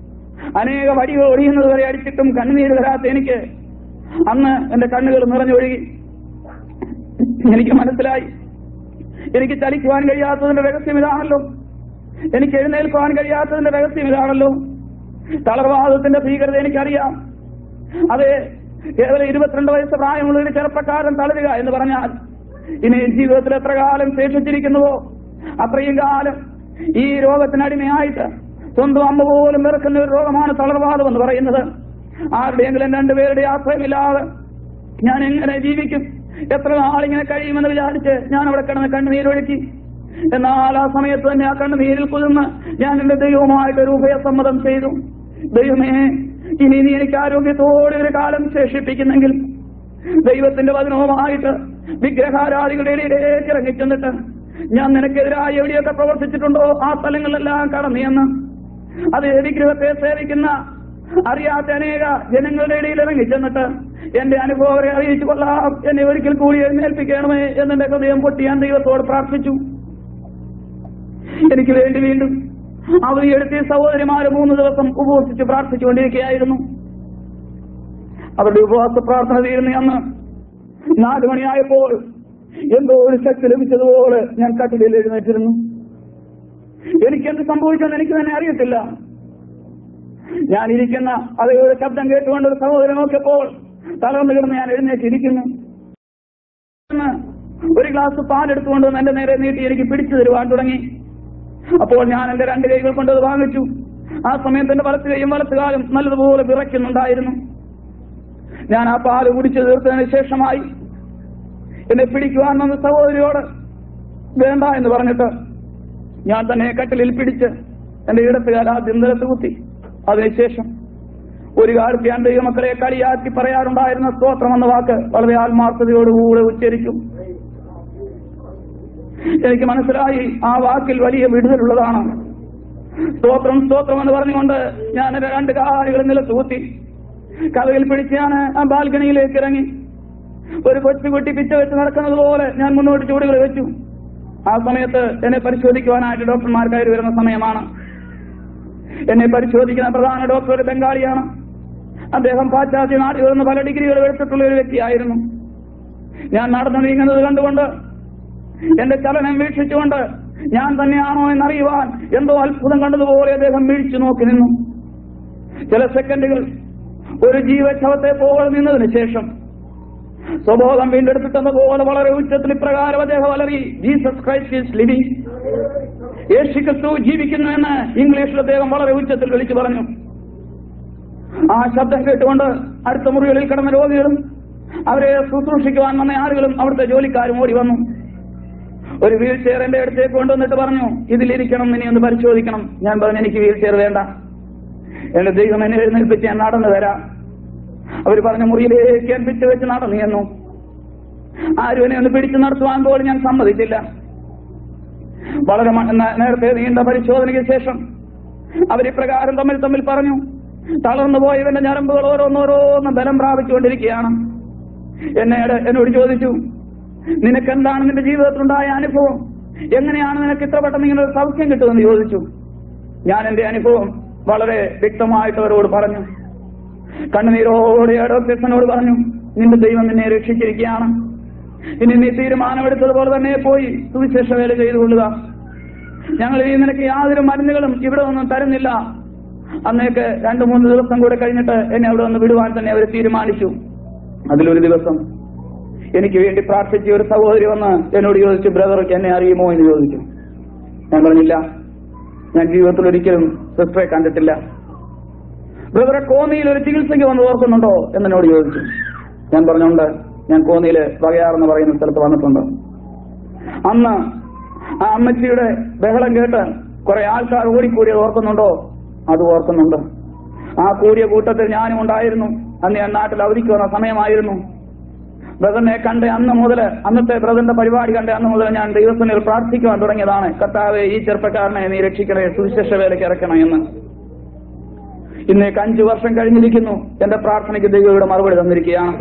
Speaker 1: അനേക വടികൾ ഒടിയുന്നത് വരെ അടിച്ചിട്ടും കണ്ണുനീര് വരാത്ത എനിക്ക് അന്ന് എന്റെ കണ്ണുകൾ നിറഞ്ഞൊഴുകി. എനിക്ക് മനസ്സിലായി, എനിക്ക് ചലിക്കുവാൻ കഴിയാത്തതിന്റെ രഹസ്യം ഇതാണല്ലോ, എനിക്ക് എഴുന്നേൽക്കുവാൻ കഴിയാത്തതിന്റെ രഹസ്യം ഇതാണല്ലോ. തളർവാദത്തിന്റെ ഭീകരത എനിക്കറിയാം. അതെ, കേവലം 22 വയസ്സ് പ്രായമുള്ള ഒരു ചെറുപ്പക്കാരൻ തളരുക എന്ന് പറഞ്ഞാൽ ഇനി ജീവിതത്തിൽ എത്ര കാലം ശേഷിച്ചിരിക്കുന്നുവോ അത്രയും കാലം ഈ രോഗത്തിനടിമയായിട്ട് സ്വന്തം അമ്മ പോലും വെറുക്കുന്ന ഒരു രോഗമാണ് തളർവാദം എന്ന് പറയുന്നത്. ആരുടെയെങ്കിലും 2 പേരുടെ ആശ്രയമില്ലാതെ ഞാൻ എങ്ങനെ ജീവിക്കും? എത്ര നാളിങ്ങനെ കഴിയുമെന്ന് വിചാരിച്ച് ഞാൻ അവിടെ കിടന്ന് കണ്ണുനീരൊഴുക്കി. എന്നാൽ ആ സമയത്ത് തന്നെ ആ കണ്ണുനീരിൽ കുതിർന്ന് ഞാൻ എന്റെ ദൈവവുമായിട്ടൊരു ഉഭയസമ്മതം ചെയ്തു. ദൈവമേ, ഇനി നീ എനിക്ക് ആരോഗ്യത്തോടെ ഒരു കാലം ശേഷിപ്പിക്കുന്നെങ്കിൽ ദൈവത്തിന്റെ വചനവുമായിട്ട് വിഗ്രഹാരാധികളുടെ ഇടയിലേക്ക് ഇറങ്ങിച്ചെന്നിട്ട് ഞാൻ നിനക്കെതിരായി എവിടെയൊക്കെ പ്രവർത്തിച്ചിട്ടുണ്ടോ ആ സ്ഥലങ്ങളിലെല്ലാം കടന്നിയെന്ന് അത് വിഗ്രഹത്തെ സേവിക്കുന്ന അറിയാത്ത അനേക ജനങ്ങളുടെ ഇടയിൽ ഇറങ്ങിച്ചെന്നിട്ട് എന്റെ അനുഭവരെ അറിയിച്ചു കൊള്ളാം, എന്നെ ഒരിക്കൽ കൂടി എഴുന്നേൽപ്പിക്കണമേ എന്നെ ഹൃദയം പൊട്ടി ഞാൻ ദൈവത്തോട് പ്രാർത്ഥിച്ചു. എനിക്ക് വേണ്ടി വീണ്ടും അവധിയെടുത്ത് സഹോദരിമാര് 3 ദിവസം ഉപവസിച്ച് പ്രാർത്ഥിച്ചുകൊണ്ടിരിക്കുകയായിരുന്നു. അവരുടെ ഉപവാസ പ്രാർത്ഥന തീരുന്ന അന്ന് 4 മണിയായപ്പോൾ എന്തോ ഒരു ശക്തി ലഭിച്ചതുപോലെ ഞാൻ കട്ടിലിൽ എഴുന്നേറ്റിരുന്നു. എനിക്കെന്ത് സംഭവിച്ചെന്ന് എനിക്ക് തന്നെ അറിയത്തില്ല. ഞാനിരിക്കുന്ന അതേ ഒരു ശബ്ദം കേട്ടുകൊണ്ട് ഒരു സഹോദരൻ നോക്കിയപ്പോൾ തളർന്നു കിടന്ന് ഞാൻ എഴുന്നേറ്റിരിക്കുന്നു. ഒരു ഗ്ലാസ് പാലെടുത്തുകൊണ്ട് വന്ന് എന്റെ നേരെ നീട്ടി എനിക്ക് പിടിച്ചു തരുവാൻ തുടങ്ങി. അപ്പോൾ ഞാൻ എന്റെ 2 കൈകൾ കൊണ്ടത് വാങ്ങിച്ചു. ആ സമയത്ത് എന്റെ വലത്ത് കൈയും വലത്തുകാലും നല്ലതുപോലെ വിറയ്ക്കുന്നുണ്ടായിരുന്നു. ഞാൻ ആ പാല് കുടിച്ചു തീർത്തതിന് ശേഷമായി എന്നെ പിടിക്കുവാൻ വന്ന സഹോദരിയോട് വേണ്ട എന്ന് പറഞ്ഞിട്ട് ഞാൻ തന്നെ കട്ടിലിൽ പിടിച്ച് എന്റെ ഇടത്തുകാൽ ആദ്യം നിലത്ത് കുത്തി. അതിനുശേഷം ഒരു കാലത്ത് ഞാൻ ദൈവമക്കളെ കളിയാക്കി പറയാറുണ്ടായിരുന്ന സ്തോത്രം എന്ന വാക്ക് വളരെ ആത്മാർത്ഥതയോടുകൂടെ ഉച്ചരിക്കും. എനിക്ക് മനസ്സിലായി ആ വാക്കിൽ വലിയ വിടുതലുള്ളതാണ്. സ്തോത്രം സ്തോത്രം എന്ന് പറഞ്ഞുകൊണ്ട് ഞാൻ എന്റെ 2 കാലുകൾ നിലത്ത് കുത്തി കഥയിൽ പിടിച്ച് ഞാൻ ആ ബാൽക്കണിയിലേക്ക് ഇറങ്ങി. ഒരു കൊച്ചുകുട്ടി പിച്ച വെച്ച് നടക്കുന്നത് പോലെ ഞാൻ മുന്നോട്ട് ചൂടുകൾ വെച്ചു. ആ സമയത്ത് എന്നെ പരിശോധിക്കുവാനായിട്ട് ഡോക്ടർമാർ കയറി വരുന്ന സമയമാണ്. എന്നെ പരിശോധിക്കുന്ന പ്രധാന ഡോക്ടർ ഒരു ബംഗാളിയാണ്. അദ്ദേഹം പാശ്ചാത്യ നാടുകളിൽ നിന്ന് പല ഡിഗ്രികൾ എടുത്തിട്ടുള്ള ഒരു വ്യക്തിയായിരുന്നു. ഞാൻ നടന്നു നീങ്ങുന്നത് കണ്ടുകൊണ്ട് എന്റെ ചലനം വീക്ഷിച്ചുകൊണ്ട് ഞാൻ തന്നെയാണോ എന്നറിയുവാൻ എന്തോ അത്ഭുതം കണ്ടതുപോലെ അദ്ദേഹം വീഴ്ച നോക്കി നിന്നു. ചില സെക്കൻഡുകൾ ഒരു ജീവശവത്തെ പോലെ നിന്നതിന് ശേഷം സ്വബോധം വീണ്ടെടുത്തിട്ടെന്നതുപോലെ വളരെ ഉച്ചത്തിൽ ഇപ്രകാരം അദ്ദേഹം അലറി, ജീസസ് ക്രൈസ്റ്റ് ഈസ് ലിവിംഗ്. യേശു ക്രിസ്തു ജീവിക്കുന്നു എന്ന് ഇംഗ്ലീഷിൽ അദ്ദേഹം വളരെ ഉച്ചത്തിൽ വിളിച്ചു പറഞ്ഞു. ആ ശബ്ദം കേട്ടുകൊണ്ട് അടുത്ത മുറികളിൽ കിടന്ന രോഗികളും അവരെ ശുശ്രൂഷിക്കുവാൻ വന്ന ആളുകളും അവിടുത്തെ ജോലിക്കാരും ഓടി വന്നു. ഒരു വീൽ ചെയർ എന്റെ അടുത്തേക്ക് കൊണ്ടുവന്നിട്ട് പറഞ്ഞു, ഇതിലിരിക്കണം, ഇനി ഒന്ന് പരിശോധിക്കണം. ഞാൻ പറഞ്ഞു, എനിക്ക് വീൽ ചെയർ വേണ്ട, എന്റെ ദൈവം എന്നെ എഴുന്നേൽപ്പിച്ച് ഞാൻ നടന്നു തരാം. അവർ പറഞ്ഞ മുറിയിലേക്ക് ഏൽപ്പിച്ച് വെച്ച് നടന്നു എന്നു. ആരും എന്നെ ഒന്ന് പിടിച്ചു നടത്തുവാൻ പോലും ഞാൻ സമ്മതിച്ചില്ല. വളരെ നേരത്തെ നീണ്ട പരിശോധനയ്ക്ക് ശേഷം അവരിപ്രകാരം തമ്മിൽ പറഞ്ഞു, തളർന്നു പോയവന്റെ ഞരമ്പുകൾ ഓരോന്നോരോന്ന് ബലം പ്രാപിച്ചുകൊണ്ടിരിക്കുകയാണ്. എന്നോട് ചോദിച്ചു, നിനക്കെന്താണ് നിന്റെ ജീവിതത്തിലുണ്ടായ അനുഭവം? എങ്ങനെയാണ് നിനക്ക് ഇത്ര പെട്ടെന്ന് ഇങ്ങനെ ഒരു സൗഖ്യം കിട്ടുമെന്ന് ചോദിച്ചു. ഞാൻ എന്റെ അനുഭവം വളരെ വ്യക്തമായിട്ട് അവരോട് പറഞ്ഞു. കണ്ണുനീരോടെ ഡോക്ടേഴ്സിനോട് പറഞ്ഞു, നിന്റെ ദൈവം നിന്നെ രക്ഷിച്ചിരിക്കുകയാണ്. ഇനി നീ തീരുമാനമെടുത്തതുപോലെ തന്നെ പോയി സുവിശേഷ വേല ചെയ്തുകൊള്ളുക. ഞങ്ങൾ ഈ നിനക്ക് യാതൊരു മരുന്നുകളും ഇവിടെ ഒന്നും തരുന്നില്ല. അന്നേക്ക് 2-3 ദിവസം കൂടെ കഴിഞ്ഞിട്ട് എന്നെ അവിടെ ഒന്ന് വിടുവാൻ തന്നെ അവർ തീരുമാനിച്ചു. അതിലൊരു ദിവസം എനിക്ക് വേണ്ടി പ്രാർത്ഥിച്ച ഒരു സഹോദരി വന്ന് എന്നോട് ചോദിച്ചു, ബ്രദർ എന്നെ അറിയുമോ എന്ന് ചോദിച്ചു. ഞാൻ പറഞ്ഞില്ല, ഞാൻ ജീവിതത്തിൽ ഒരിക്കലും സിസ്റ്ററെ കണ്ടിട്ടില്ല. ബ്രദറെ, കോന്നിയിൽ ഒരു ചികിത്സയ്ക്ക് വന്ന് ഓർക്കുന്നുണ്ടോ എന്നോട് ചോദിച്ചു. ഞാൻ പറഞ്ഞുണ്ട്, ഞാൻ കോന്നിയില് വകയാറെന്ന് പറയുന്ന സ്ഥലത്ത് വന്നിട്ടുണ്ട്. അന്ന് ആ അമ്മച്ചിയുടെ ബഹളം കേട്ട് കുറെ ആൾക്കാർ ഓടിക്കൂടിയത് ഓർക്കുന്നുണ്ടോ? അത് ഓർക്കുന്നുണ്ട്. ആ കൂടിയ കൂട്ടത്തിൽ ഞാനും ഉണ്ടായിരുന്നു. അന്ന് ഞാൻ നാട്ടിൽ അവധിക്ക് വന്ന സമയമായിരുന്നു. ബ്രദറിനെ കണ്ട അന്ന് മുതൽ, അന്നത്തെ ബ്രദറിന്റെ പരിപാടി കണ്ട അന്ന് മുതൽ ഞാൻ ദൈവസന്നിധിയിൽ പ്രാർത്ഥിക്കുവാൻ തുടങ്ങിയതാണ്, കർത്താവേ, ഈ ചെറുപ്പക്കാരനെ നീ രക്ഷിക്കണേ, സുവിശേഷ വേലയ്ക്ക് ഇറക്കണം എന്ന്. ഇന്നേക്ക് 5 വർഷം കഴിഞ്ഞിരിക്കുന്നു. എന്റെ പ്രാർത്ഥനയ്ക്ക് ദൈവയുടെ മറുപടി തന്നിരിക്കുകയാണ്.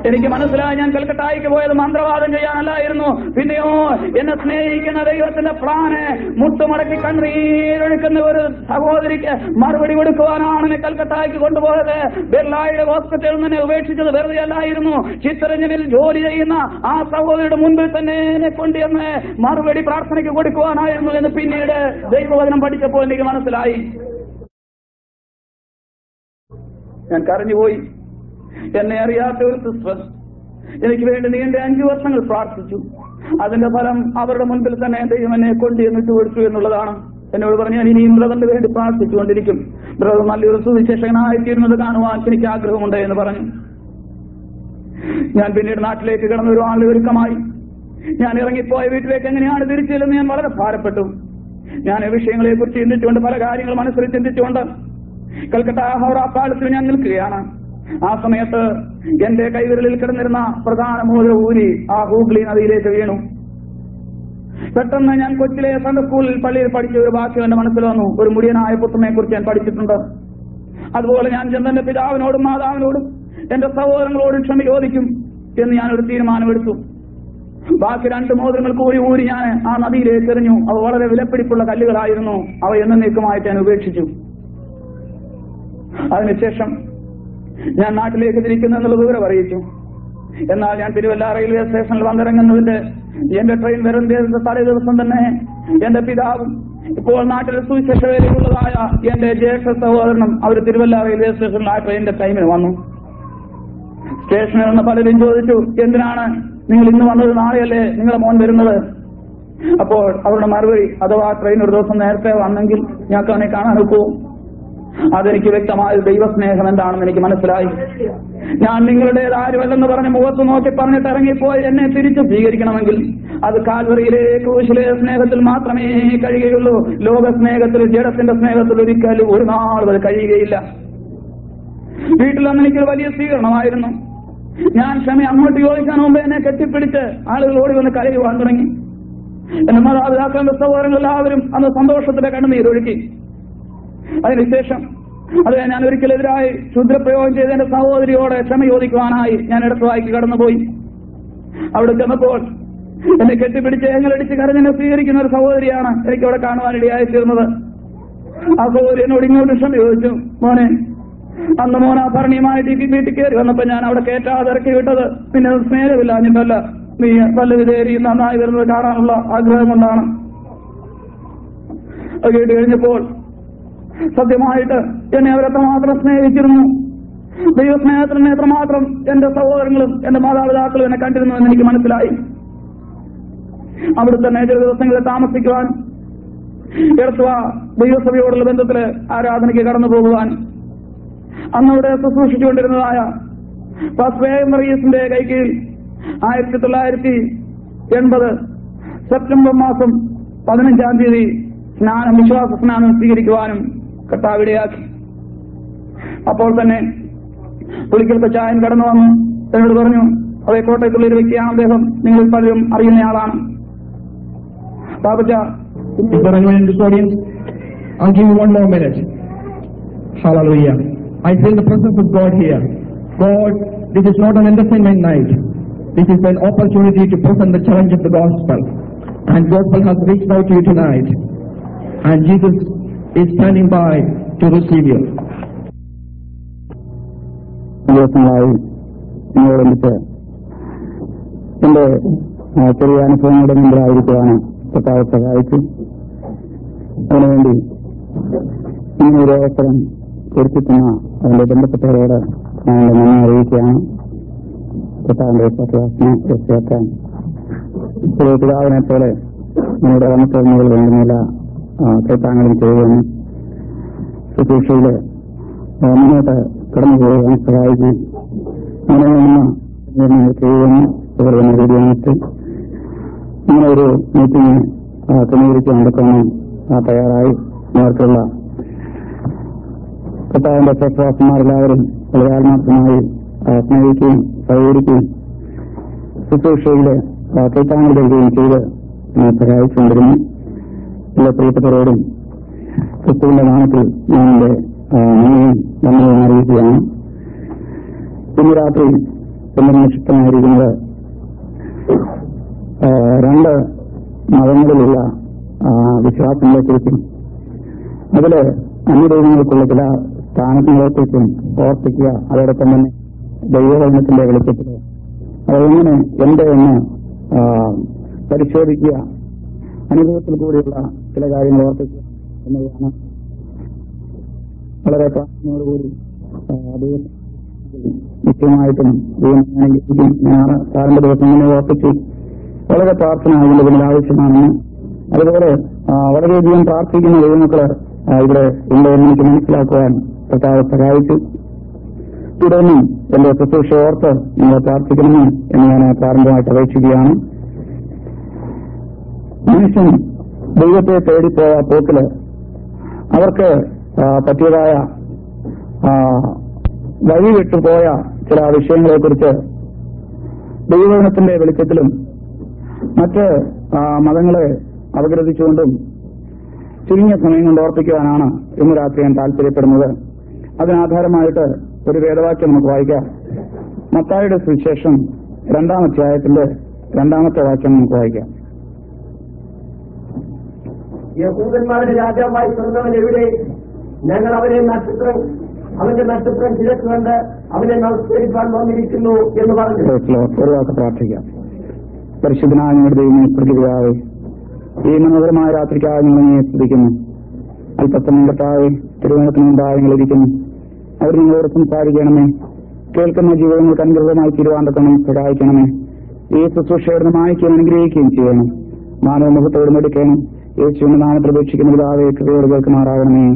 Speaker 1: എനിക്ക് മനസ്സിലായി, ഞാൻ കൽക്കട്ടായിക്ക് പോയത് മന്ത്രവാദം ചെയ്യാനല്ലായിരുന്നു. പിന്നെയോ എന്നെ സ്നേഹിക്കുന്ന ദൈവത്തിന്റെ പ്രാണനെ മുട്ടുമടക്കി കണ്ണീരൊഴുക്കുന്ന ഒരു സഹോദരിക്ക് മറുപടി കൊടുക്കുവാനാണ് എന്നെ കൽക്കട്ടായിക്ക് കൊണ്ടുപോയത്. ബെർലായുടെ ഹോസ്പിറ്റലിൽ നിന്ന് ഉപേക്ഷിച്ചത് വെറുതെ അല്ലായിരുന്നു. ചിത്തരഞ്ജനിൽ ജോലി ചെയ്യുന്ന ആ സഹോദരിയുടെ മുൻപിൽ തന്നെ എന്നെ കൊണ്ടുവന്ന് മറുപടി പ്രാർത്ഥനയ്ക്ക് കൊടുക്കുവാനായിരുന്നു എന്ന് പിന്നീട് ദൈവവചനം പഠിച്ചപ്പോൾ എനിക്ക് മനസ്സിലായി. ഞാൻ കരഞ്ഞുപോയി. എന്നെ അറിയാത്ത ഒരു സിസ്റ്റർ എനിക്ക് വേണ്ടി നീണ്ട 5 വർഷങ്ങൾ പ്രാർത്ഥിച്ചു. അതിന്റെ ഫലം അവരുടെ മുൻപിൽ തന്നെ ദൈവം എന്നെ കൊണ്ടുവന്നിട്ട് കൊടുത്തു എന്നുള്ളതാണ്. എന്നോട് പറഞ്ഞു, ഞാൻ ഇനിയും ബ്രദറിന് വേണ്ടി പ്രാർത്ഥിച്ചുകൊണ്ടിരിക്കും. ബ്രദർ നല്ലൊരു സുവിശേഷകനായിത്തീരുന്നത് കാണുവാൻ എനിക്ക് ആഗ്രഹമുണ്ട് എന്ന് പറഞ്ഞു. ഞാൻ പിന്നീട് നാട്ടിലേക്ക് കിടന്ന ഒരു ആളുടെ ഒരുക്കമായി. ഞാൻ ഇറങ്ങിപ്പോയ വീട്ടിലേക്ക് എങ്ങനെയാണ് തിരിച്ചില്ലെന്ന് ഞാൻ വളരെ ഭാരപ്പെട്ടു. ഞാൻ ഈ വിഷയങ്ങളെ കുറിച്ച് ചിന്തിച്ചുകൊണ്ട്, പല കാര്യങ്ങൾ മനസ്സിൽ ചിന്തിച്ചുകൊണ്ട് കൽക്കട്ട ഹൗറ പാലത്തിൽ ഞാൻ നിൽക്കുകയാണ്. ആ സമയത്ത് എന്റെ കൈവിരലിൽ കിടന്നിരുന്ന പ്രധാന മോതിരം ഊരി ആ ഹൂഗ്ലി നദിയിലേക്ക് വീണു. പെട്ടെന്ന് ഞാൻ കൊച്ചിലെ സൺഡേ സ്കൂളിൽ പള്ളിയിൽ പഠിച്ച ഒരു വാക്യം എന്റെ മനസ്സിൽ വന്നു. ഒരു മുടിയനായ പുത്രനെ കുറിച്ച് ഞാൻ പഠിച്ചിട്ടുണ്ട്. അതുപോലെ ഞാൻ ചെന്നെന്റെ പിതാവിനോടും മാതാവിനോടും എന്റെ സഹോദരങ്ങളോടും ക്ഷമ ചോദിക്കും എന്ന് ഞാനൊരു തീരുമാനമെടുത്തു. ബാക്കി 2 മോതിരങ്ങൾ കൂടി ഊരി ഞാൻ ആ നദിയിലേക്ക് എറിഞ്ഞു. അവ വളരെ വിലപിടിപ്പുള്ള കല്ലുകളായിരുന്നു. അവ എന്നേക്കുമായിട്ട് ഞാൻ ഉപേക്ഷിച്ചു. അതിനുശേഷം ഞാൻ നാട്ടിലേക്ക് തിരിക്കുന്നു എന്നുള്ള വിവരം അറിയിച്ചു. എന്നാൽ ഞാൻ തിരുവല്ല റെയിൽവേ സ്റ്റേഷനിൽ വന്നിറങ്ങുന്നതിന്റെ എന്റെ ട്രെയിൻ വരുന്നതിന്റെ തലേ ദിവസം തന്നെ എന്റെ പിതാവും ഇപ്പോൾ നാട്ടിൽ സുവിശേഷ വേലയുള്ളതായ എന്റെ ജ്യേഷ്ഠ സഹോദരനും അവർ തിരുവല്ല റെയിൽവേ സ്റ്റേഷനിൽ ആ ട്രെയിനിന്റെ ടൈമിന് വന്നു. സ്റ്റേഷനിൽ നിന്ന് പലരും ചോദിച്ചു, എന്തിനാണ് നിങ്ങൾ ഇന്ന് വന്നത്? നാളെയല്ലേ നിങ്ങളുടെ മോൻ വരുന്നത്? അപ്പോൾ അവരുടെ മറുപടി, അഥവാ ട്രെയിൻ ഒരു ദിവസം നേരത്തെ വന്നെങ്കിൽ ഞങ്ങൾക്ക് അവനെ കാണാൻ ഒക്കുമോ? അതെനിക്ക് വ്യക്തമായ ദൈവസ്നേഹം എന്താണെന്ന് എനിക്ക് മനസ്സിലായി. ഞാൻ നിങ്ങളുടേതാരുമല്ലെന്ന് പറഞ്ഞ് മുഖത്ത് നോക്കി പറഞ്ഞിട്ട് ഇറങ്ങിപ്പോയി എന്നെ തിരിച്ചു സ്വീകരിക്കണമെങ്കിൽ അത് കാൽവറിയിലെ ക്രൂശിലെ സ്നേഹത്തിൽ മാത്രമേ കഴിയുകയുള്ളൂ. ലോക സ്നേഹത്തിൽ, ജഡത്തിന്റെ സ്നേഹത്തിൽ ഒരിക്കലും ഒരു നാൾ അത് കഴിയുകയില്ല. വീട്ടിൽ അന്ന് എനിക്കൊരു വലിയ സ്വീകരണമായിരുന്നു. ഞാൻ ക്ഷമ അങ്ങോട്ട് ചോദിക്കാൻ മുമ്പ് എന്നെ കെട്ടിപ്പിടിച്ച് ആളുകൾ ഓടി വന്ന് കരയുവാൻ തുടങ്ങി. എന്റെ മാതാപിതാക്കളുടെ സഹോദരങ്ങൾ എല്ലാവരും അന്ന് സന്തോഷത്തിന്റെ കണ്ണുനീരൊഴുക്കി. അതിനുശേഷം ഞാൻ ഒരിക്കലെതിരായി ക്ഷുദ്രപ്രയോഗം ചെയ്ത എന്റെ സഹോദരിയോട് ക്ഷമ ചോദിക്കുവാനായി ഞാൻ ഇടത്തുവായിക്ക് കടന്നുപോയി. അവിടെ ചെന്നപ്പോൾ എന്നെ കെട്ടിപ്പിടിച്ച് എങ്ങളടിച്ച് കരഞ്ഞെന്നെ സ്വീകരിക്കുന്ന ഒരു സഹോദരിയാണ് എനിക്ക് അവിടെ കാണുവാനിടയായി തീർന്നത്. ആ സഹോദരി എന്നോട് ഇങ്ങോട്ട് ക്ഷമ ചോദിച്ചു. മോനെ, അന്ന് മോൻ ആ ഭരണിയുമായിട്ട് വീട്ടിൽ കയറി വന്നപ്പോ ഞാൻ അവിടെ കയറ്റാതെ ഇറക്കി വിട്ടത് പിന്നെ സ്നേഹമില്ലാഞ്ഞിട്ടല്ല, നീ നല്ല വിധേരി നന്നായി വരുന്നത് കാണാനുള്ള ആഗ്രഹം കൊണ്ടാണ്. അത് കേട്ട് കഴിഞ്ഞപ്പോൾ സത്യമായിട്ട് എന്നെ അവരെത്രമാത്രം സ്നേഹിച്ചിരുന്നു, ദൈവസ്നേഹത്തിന് എത്രമാത്രം എന്റെ സഹോദരങ്ങളും എന്റെ മാതാപിതാക്കളും എന്നെ കണ്ടിരുന്നു എന്ന് എനിക്ക് മനസ്സിലായി. അവിടെ തന്നെ ചില ദിവസങ്ങളിൽ താമസിക്കുവാൻ, എടുത്തുവ ദൈവസഭയോടുള്ള ബന്ധത്തില് ആരാധനയ്ക്ക് കടന്നു പോകുവാൻ അന്നവിടെ ശുശ്രൂഷിച്ചുകൊണ്ടിരുന്നതായ മറിയസിന്റെ കൈക്കീഴിൽ 1980 സെപ്റ്റംബർ മാസം 15-ാം തീയതി വിശ്വാസ സ്നാനം സ്വീകരിക്കുവാനും കർത്താവിടയാക്കി. അപ്പോൾ തന്നെ പുളിക്കൽ പച്ചായൻ കടന്നു വന്നു എന്നോട് പറഞ്ഞു, അതേ കോട്ടയത്തുള്ള ഒരു വ്യക്തിയാണ് അദ്ദേഹം, നിങ്ങൾ പലരും അറിയുന്നയാളാണ്. പാപ്പച്ച,
Speaker 2: I'll give you 1 more minute. Hallelujah. I feel the presence of God here. God, this is not an entertainment night. This is an opportunity to present the challenge of the gospel. And gospel has reached out to you tonight. And Jesus is standing by to receive you.
Speaker 3: ദിവസങ്ങളായി നിങ്ങളോടൊന്നിച്ച് എന്റെ ചെറിയ അനുഭവങ്ങളുടെ മുമ്പിലായിരിക്കുവാണ് കർത്താവ് സഹായിച്ചു. അതിനുവേണ്ടി ഇങ്ങനൊരു അവസരം ഒരുക്കിത്തുന്ന അതിന്റെ ബന്ധപ്പെട്ടവരോട് ഞാൻ എന്റെ നന്ദി അറിയിക്കുകയാണ്. കർത്താവിന്റെ സത്യാസന തീർച്ചയാക്കാൻ ഒരു പിതാവിനെ പോലെ നിങ്ങളുടെ വന്നിട്ടുള്ള വേണ്ടുന്നില്ല കൈത്താങ്ങളും ചെയ്യുകയും ശുശ്രൂഷയില് മുന്നോട്ട് കടന്നു പോകാൻ സഹായിക്കുകയും അങ്ങനെ നിർണ്ണയങ്ങൾ ചെയ്യുകയും അതുപോലെ തന്നെ തീരുമാനിച്ച് ഇങ്ങനെ ഒരു മീറ്റിംഗ് ക്രമീകരിച്ച് നടക്കുന്ന തയ്യാറായി അവർക്കുള്ള കർത്താവിന്റെ സഹവാസന്മാരെല്ലാവരും വളരെ ആത്മാർത്ഥമായി സ്നേഹിക്കുകയും സഹകരിക്കുകയും ശുശ്രൂഷയില് കൈത്താങ്ങൾ നൽകുകയും ചെയ്ത് സഹായിച്ചുകൊണ്ടിരുന്നു. എല്ലാ പ്രിയപ്പെട്ടവരോടും ക്രിസ്തുവിന്റെ നാമത്തിൽ ഞാൻ എന്റെ നന്ദിയും അറിയിക്കുകയാണ്. ഇന്ന് രാത്രി എന്റെ നിശ്ചിതമായിരിക്കുന്നത് 2 മതങ്ങളിലുള്ള വിശ്വാസങ്ങളെക്കുറിച്ചും അതില് അന്യദൈവങ്ങൾക്കുള്ള ചില സ്ഥാനങ്ങളെക്കുറിച്ചും ഓർപ്പിക്കുക. അതോടൊപ്പം തന്നെ ദൈവവചനത്തിന്റെ വെളിച്ചത്തില് അതെങ്ങനെ എന്റെ എന്ന് പരിശോധിക്കുക, അനുഭവത്തിൽ കൂടിയുള്ള ചില കാര്യങ്ങൾ ഓർപ്പിക്കുക എന്നതാണ് വളരെ പ്രാർത്ഥനയോടുകൂടി നിശ്ചയമായിട്ടും ഞാൻ 4 ദിവസം ഇങ്ങനെ ഓർപ്പിച്ചു. വളരെ പ്രാർത്ഥന അതിന്റെ പിന്നിൽ ആവശ്യമാണെന്ന്, അതുപോലെ വളരെയധികം പ്രാർത്ഥിക്കുന്ന ദൈവമക്കള് ഇവിടെ ഉണ്ടെന്ന് എനിക്ക് മനസ്സിലാക്കുവാൻ കർത്താവ് സഹായിച്ചു. തുടർന്നും എന്റെ ശുശ്രൂഷ ഓർത്ത് നിങ്ങൾ പ്രാർത്ഥിക്കണമെന്ന് എന്ന് ഞാൻ പ്രാരംഭമായിട്ട് അപേക്ഷിക്കുകയാണ്. മനുഷ്യൻ ദൈവത്തെ തേടിപ്പോയ പോക്കില് അവർക്ക് പറ്റിയതായ വഴി വിട്ടുപോയ ചില വിഷയങ്ങളെക്കുറിച്ച് ദൈവവചനത്തിന്റെ വെളിച്ചത്തിലും മറ്റ് മതങ്ങളെ അപഗ്രഥിച്ചുകൊണ്ടും ചുരുങ്ങിയ സമയം കൊണ്ട് ഓർപ്പിക്കുവാനാണ് ഇന്ന് രാത്രി ഞാൻ താല്പര്യപ്പെടുന്നത്. അതിനാധാരമായിട്ട് ഒരു വേദവാക്യം നമുക്ക് വായിക്കാം. മത്തായിയുടെ സുവിശേഷം 2-ാം അധ്യായത്തിന്റെ 2-ാമത്തെ വാക്യം നമുക്ക് വായിക്കാം.
Speaker 4: യഹൂദന്മാരുടെ രാജാവായി പിറന്നവൻ എവിടെ? ഞങ്ങൾ അവന്റെ നക്ഷത്രം കിഴക്കുകൊണ്ട് അവനെ നമസ്കരിക്കാൻ വന്നിരിക്കുന്നു എന്ന് പറഞ്ഞു.
Speaker 3: ഒരു വാക്ക് പ്രാർത്ഥിക്കാം. പരിശുദ്ധനായ ഞങ്ങളുടെ ദൈവമേ, പ്രതിപിതാവേ, ഈ മനോഹരമായ രാത്രിക്കായി ഞങ്ങളെ സ്തുതിക്കുന്നു. അല്പസമയം കർത്താവേ, തിരുവോണത്തിന് മുമ്പായി ഞങ്ങളിരിക്കുന്നു. അവർ നിങ്ങളോട് സംസാരിക്കണമേ. കേൾക്കുന്ന ജീവിതങ്ങൾക്ക് അനുഗ്രഹമായി തീരുവാണ്ടത്തണം സഹായിക്കണമേ. ഈ ശുശ്രൂഷയോട് മായിക്കുകയും അനുഗ്രഹിക്കുകയും ചെയ്യണം. മാനവമുഖത്തോട് മെടുക്കണം. യേശുവിന്റെ നാമത്തിൽ പ്രതീക്ഷിക്കുന്ന പിതാവേ, കൃപയോട് കേൾക്കുമാറാകണമേ.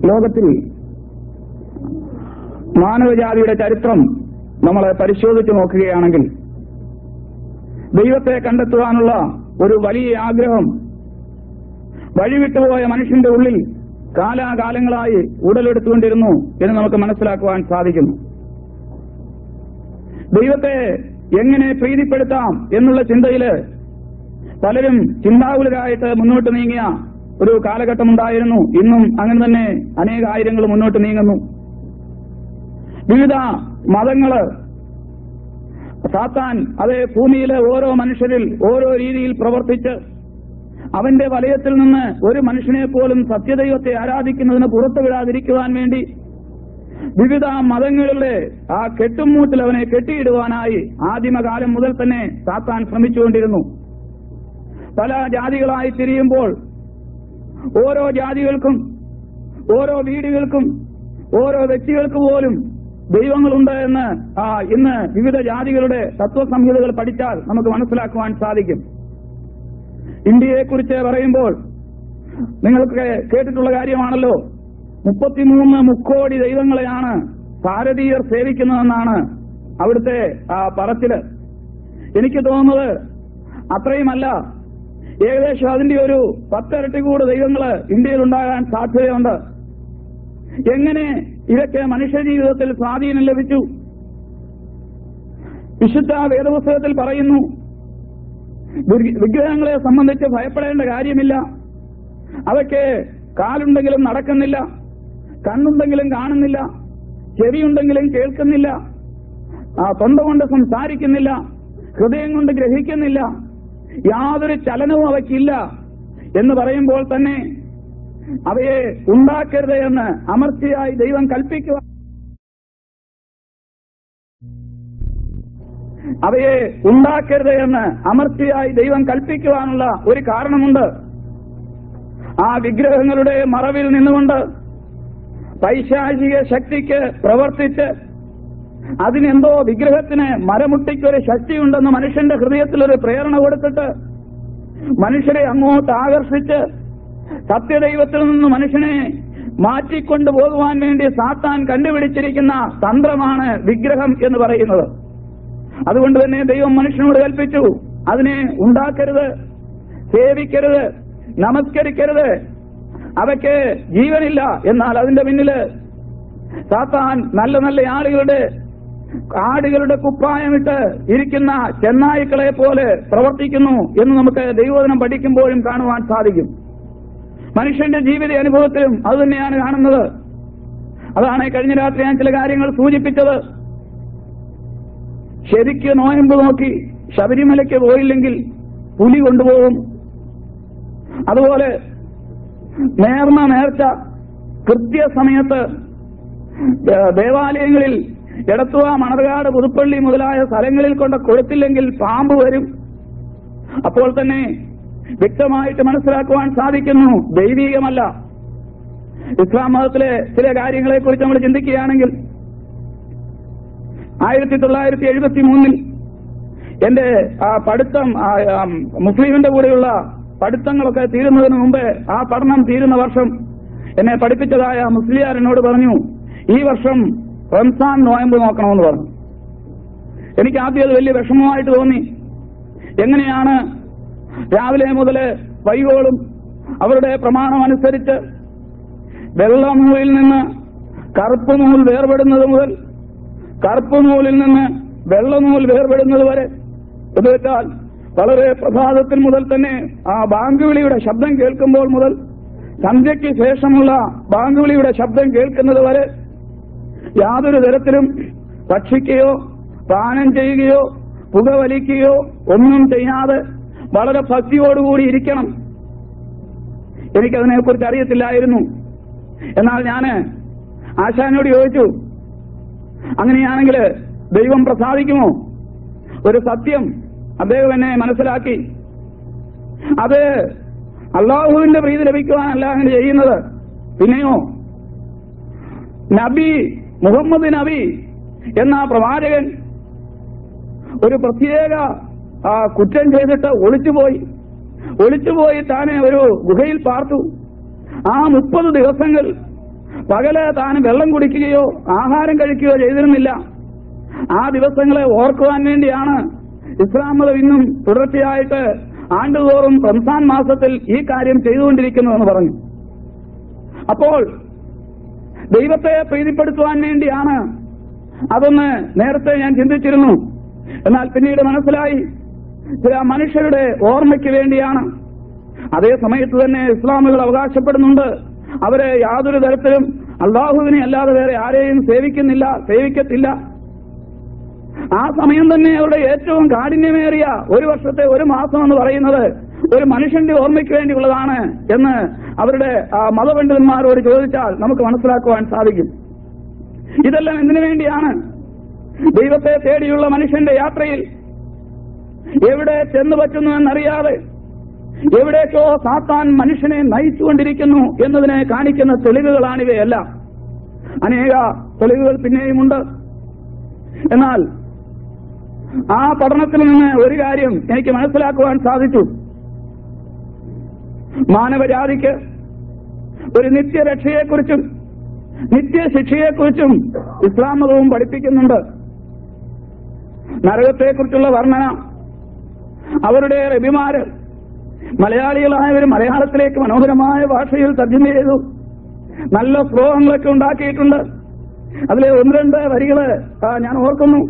Speaker 3: ലോകത്തിൽ മാനവജാതിയുടെ ചരിത്രം നമ്മൾ പരിശോധിച്ചു നോക്കുകയാണെങ്കിൽ ദൈവത്തെ കണ്ടെത്തുവാനുള്ള ഒരു വലിയ ആഗ്രഹം വഴിവിട്ടുപോയ മനുഷ്യന്റെ ഉള്ളിൽ കാലാകാലങ്ങളായി ഉടലെടുത്തുകൊണ്ടിരുന്നു എന്ന് നമുക്ക് മനസ്സിലാക്കുവാൻ സാധിക്കുന്നു. ദൈവത്തെ എങ്ങനെ പ്രീതിപ്പെടുത്താം എന്നുള്ള ചിന്തയില് പലരും ചിന്താകുലരായിട്ട് മുന്നോട്ട് നീങ്ങിയ ഒരു കാലഘട്ടമുണ്ടായിരുന്നു. ഇന്നും അങ്ങനെ തന്നെ അനേകായിരങ്ങൾ മുന്നോട്ട് നീങ്ങുന്നു. വിവിധ മതങ്ങള് സാത്താൻ അതേ ഭൂമിയിലെ ഓരോ മനുഷ്യരിൽ ഓരോ രീതിയിൽ പ്രവർത്തിച്ച് അവന്റെ വലയത്തിൽ നിന്ന് ഒരു മനുഷ്യനെ പോലും സത്യദൈവത്തെ ആരാധിക്കുന്നതിന് പുറത്തുവിടാതിരിക്കുവാൻ വേണ്ടി വിവിധ മതങ്ങളുടെ ആ കെട്ടുമൂട്ടിൽ അവനെ കെട്ടിയിടുവാനായി ആദിമകാലം മുതൽ തന്നെ സാത്താൻ ശ്രമിച്ചുകൊണ്ടിരുന്നു. പല ജാതികളായി തിരിയുമ്പോൾ ഓരോ ജാതികൾക്കും ഓരോ വീടുകൾക്കും ഓരോ വ്യക്തികൾക്ക് പോലും ദൈവങ്ങളുണ്ട് എന്ന് ഇന്ന് വിവിധ ജാതികളുടെ തത്വസംഹിതകൾ പഠിച്ചാൽ നമുക്ക് മനസ്സിലാക്കുവാൻ സാധിക്കും. ഇന്ത്യയെക്കുറിച്ച് പറയുമ്പോൾ നിങ്ങൾക്ക് കേട്ടിട്ടുള്ള കാര്യമാണല്ലോ, 33 മുക്കോടി ദൈവങ്ങളെയാണ് ഭാരതീയർ സേവിക്കുന്നതെന്നാണ് അവിടുത്തെ പറച്ചില്. എനിക്ക് തോന്നുന്നത് അത്രയുമല്ല, ഏകദേശം അതിന്റെ ഒരു 10 ഇരട്ടി കൂടി ദൈവങ്ങള് ഇന്ത്യയിൽ ഉണ്ടാകാൻ സാധ്യതയുണ്ട്. എങ്ങനെ ഇതൊക്കെ മനുഷ്യജീവിതത്തിൽ സ്വാധീനം ലഭിച്ചു? വിശുദ്ധ വേദപുസ്തകത്തിൽ പറയുന്നു, വിഗ്രഹങ്ങളെ സംബന്ധിച്ച് ഭയപ്പെടേണ്ട കാര്യമില്ല. അതൊക്കെ കാലുണ്ടെങ്കിലും നടക്കുന്നില്ല, കണ്ണുണ്ടെങ്കിലും കാണുന്നില്ല, ചെവിയുണ്ടെങ്കിലും കേൾക്കുന്നില്ല, തൊണ്ട കൊണ്ട് സംസാരിക്കുന്നില്ല, ഹൃദയം കൊണ്ട് ഗ്രഹിക്കുന്നില്ല, യാതൊരു ചലനവും അവയ്ക്കില്ല എന്ന് പറയുമ്പോൾ തന്നെ അവയെ ഉണ്ടാക്കരുത് എന്ന് അമർച്ചയായി ദൈവം കൽപ്പിക്കുക. അവയെ ഉണ്ടാക്കരുത് എന്ന് അമർച്ചയായി ദൈവം കൽപ്പിക്കുവാനുള്ള ഒരു കാരണമുണ്ട്. ആ വിഗ്രഹങ്ങളുടെ മറവിൽ നിന്നുകൊണ്ട് പൈശാചിക ശക്തിക്ക് പ്രവർത്തിച്ച് അതിനെന്തോ വിഗ്രഹത്തിന് മരമുട്ടിക്കൊരു ശക്തിയുണ്ടെന്ന് മനുഷ്യന്റെ ഹൃദയത്തിലൊരു പ്രേരണ കൊടുത്തിട്ട് മനുഷ്യരെ അങ്ങോട്ട് ആകർഷിച്ച് സത്യദൈവത്തിൽ നിന്ന് മനുഷ്യനെ മാറ്റിക്കൊണ്ടുപോകുവാൻ വേണ്ടി സാത്താൻ കണ്ടുപിടിച്ചിരിക്കുന്ന തന്ത്രമാണ് വിഗ്രഹം എന്ന് പറയുന്നത്. അതുകൊണ്ട് തന്നെ ദൈവം മനുഷ്യനോട് കൽപ്പിച്ചു, അതിനെ ഉണ്ടാക്കരുത്, സേവിക്കരുത്, നമസ്കരിക്കരുത്, അവയ്ക്ക് ജീവനില്ല. എന്നാൽ അതിന്റെ പിന്നില് സാത്താൻ നല്ല നല്ല ആടുകളുടെ കുപ്പായമിട്ട് ഇരിക്കുന്ന ചെന്നായ്ക്കളെ പോലെ പ്രവർത്തിക്കുന്നു എന്ന് നമുക്ക് ദൈവവചനം പഠിക്കുമ്പോഴും കാണുവാൻ സാധിക്കും. മനുഷ്യന്റെ ജീവിത അനുഭവത്തിലും അതുതന്നെയാണ് കാണുന്നത്. അതാണ് കഴിഞ്ഞ രാത്രി ഞാൻ ചില കാര്യങ്ങൾ സൂചിപ്പിച്ചത്. ശരിക്ക് നോയമ്പ് നോക്കി ശബരിമലയ്ക്ക് പോയില്ലെങ്കിൽ പുലി കൊണ്ടുപോകും. അതുപോലെ നേർച്ച കൃത്യസമയത്ത് ദേവാലയങ്ങളിൽ എടത്തുവ, മണർകാട്, പുതുപ്പള്ളി മുതലായ സ്ഥലങ്ങളിൽ കൊണ്ട് കൊടുത്തില്ലെങ്കിൽ പാമ്പ് വരും. അപ്പോൾ തന്നെ വ്യക്തമായിട്ട് മനസ്സിലാക്കുവാൻ സാധിക്കുന്നു, ദൈവീകമല്ല. ഇസ്ലാം മതത്തിലെ ചില കാര്യങ്ങളെക്കുറിച്ച് നമ്മൾ ചിന്തിക്കുകയാണെങ്കിൽ 1973 എന്റെ പഠിത്തം മുസ്ലിമിന്റെ കൂടെയുള്ള പഠിത്തങ്ങളൊക്കെ തീരുന്നതിന് മുമ്പ്, ആ പഠനം തീരുന്ന വർഷം എന്നെ പഠിപ്പിച്ചതായ മുസ്ലിയാർ എന്നോട് പറഞ്ഞു, ഈ വർഷം റംസാൻ നോയമ്പ് നോക്കണമെന്ന് പറഞ്ഞു. എനിക്ക് ആദ്യം അത് വലിയ വിഷമമായിട്ട് തോന്നി. എങ്ങനെയാണ് രാവിലെ മുതൽ വൈകോളും അവരുടെ പ്രമാണം അനുസരിച്ച് വെള്ള നൂലിൽ നിന്ന് കറുപ്പ് നൂൽ വേർപെടുന്നത് മുതൽ കറുപ്പ് നൂലിൽ നിന്ന് വെള്ള നൂൽ വേർപെടുന്നത് വരെ, എന്ന് വെച്ചാൽ വളരെ പ്രഭാതത്തിൽ മുതൽ തന്നെ ആ ബാങ്ക് വിളിയുടെ ശബ്ദം കേൾക്കുമ്പോൾ മുതൽ സന്ധ്യയ്ക്ക് ശേഷമുള്ള ബാങ്ക് വിളിയുടെ ശബ്ദം കേൾക്കുന്നത് വരെ യാതൊരു തരത്തിലും ഭക്ഷിക്കുകയോ പാനം ചെയ്യുകയോ പുകവലിക്കുകയോ ഒന്നും ചെയ്യാതെ വളരെ ഭക്തിയോടുകൂടി ഇരിക്കണം. എനിക്കതിനെക്കുറിച്ച് അറിയത്തില്ലായിരുന്നു. എന്നാൽ ഞാൻ ആശാനോട് ചോദിച്ചു, അങ്ങനെയാണെങ്കിൽ ദൈവം പ്രസാദിക്കുമോ? ഒരു സത്യം അദ്ദേഹം എന്നെ മനസ്സിലാക്കി. അത് അള്ളാഹുവിന്റെ പ്രീതി ലഭിക്കുവാനല്ല അങ്ങനെ ചെയ്യുന്നത്. പിന്നെയോ നബി മുഹമ്മദ് നബി എന്ന പ്രവാചകൻ ഒരു പ്രത്യേക കുറ്റം ചെയ്തിട്ട് ഒളിച്ചുപോയി താനെ ഒരു ഗുഹയിൽ പാർത്തു. ആ 30 ദിവസങ്ങൾ പകല് താൻ വെള്ളം കുടിക്കുകയോ ആഹാരം കഴിക്കുകയോ ചെയ്തിരുന്നില്ല. ആ ദിവസങ്ങളെ ഓർക്കുവാൻ വേണ്ടിയാണ് ഇസ്ലാം മതം ഇന്നും തുടർച്ചയായിട്ട് ആണ്ടുതോറും റംസാൻ മാസത്തിൽ ഈ കാര്യം ചെയ്തുകൊണ്ടിരിക്കുന്നതെന്ന് പറഞ്ഞു. അപ്പോൾ ദൈവത്തെ പ്രീതിപ്പെടുത്തുവാൻ വേണ്ടിയാണ് അതൊന്ന് നേരത്തെ ഞാൻ ചിന്തിച്ചിരുന്നു. എന്നാൽ പിന്നീട് മനസ്സിലായി ചില മനുഷ്യരുടെ ഓർമ്മയ്ക്ക് വേണ്ടിയാണ്. അതേ സമയത്ത് തന്നെ ഇസ്ലാമുകൾ അവകാശപ്പെടുന്നുണ്ട് അവരെ യാതൊരു തരത്തിലും അള്ളാഹുവിനെ അല്ലാതെ വേറെ ആരെയും സേവിക്കത്തില്ല. ആ സമയം തന്നെ അവരുടെ ഏറ്റവും കാഠിന്യമേറിയ ഒരു വർഷത്തെ ഒരു മാസം എന്ന് പറയുന്നത് ഒരു മനുഷ്യന്റെ ഓർമ്മയ്ക്ക് വേണ്ടിയുള്ളതാണ് എന്ന് അവരുടെ മതപണ്ഡിതന്മാരോട് ചോദിച്ചാൽ നമുക്ക് മനസ്സിലാക്കുവാൻ സാധിക്കും. ഇതെല്ലാം എന്തിനു വേണ്ടിയാണ്? ദൈവത്തെ തേടിയുള്ള മനുഷ്യന്റെ യാത്രയിൽ എവിടെ ചെന്നു പറ്റുന്നുവെന്നറിയാതെ എവിടേക്കോ സാത്താൻ മനുഷ്യനെ നയിച്ചുകൊണ്ടിരിക്കുന്നു എന്നതിനെ കാണിക്കുന്ന തെളിവുകളാണിവയെല്ലാം. അനേക തെളിവുകൾ പിന്നെയുമുണ്ട്. എന്നാൽ ആ പഠനത്തിൽ നിന്ന് ഒരു കാര്യം എനിക്ക് മനസ്സിലാക്കുവാൻ സാധിച്ചു. മാനവജാതിക്ക് ഒരു നിത്യരക്ഷയെക്കുറിച്ചും നിത്യശിക്ഷയെക്കുറിച്ചും ഇസ്ലാം മതവും പഠിപ്പിക്കുന്നുണ്ട്. നരകത്തെക്കുറിച്ചുള്ള വർണ്ണന അവരുടെ റബിമാര് മലയാളികളായവർ മലയാളത്തിലേക്ക് മനോഹരമായ ഭാഷയിൽ തർജ്ജമ ചെയ്തു. നല്ല ശ്ലോകങ്ങളൊക്കെ ഉണ്ടാക്കിയിട്ടുണ്ട്. അതിലെ 1-2 വരികള് ഞാൻ ഓർക്കുന്നു.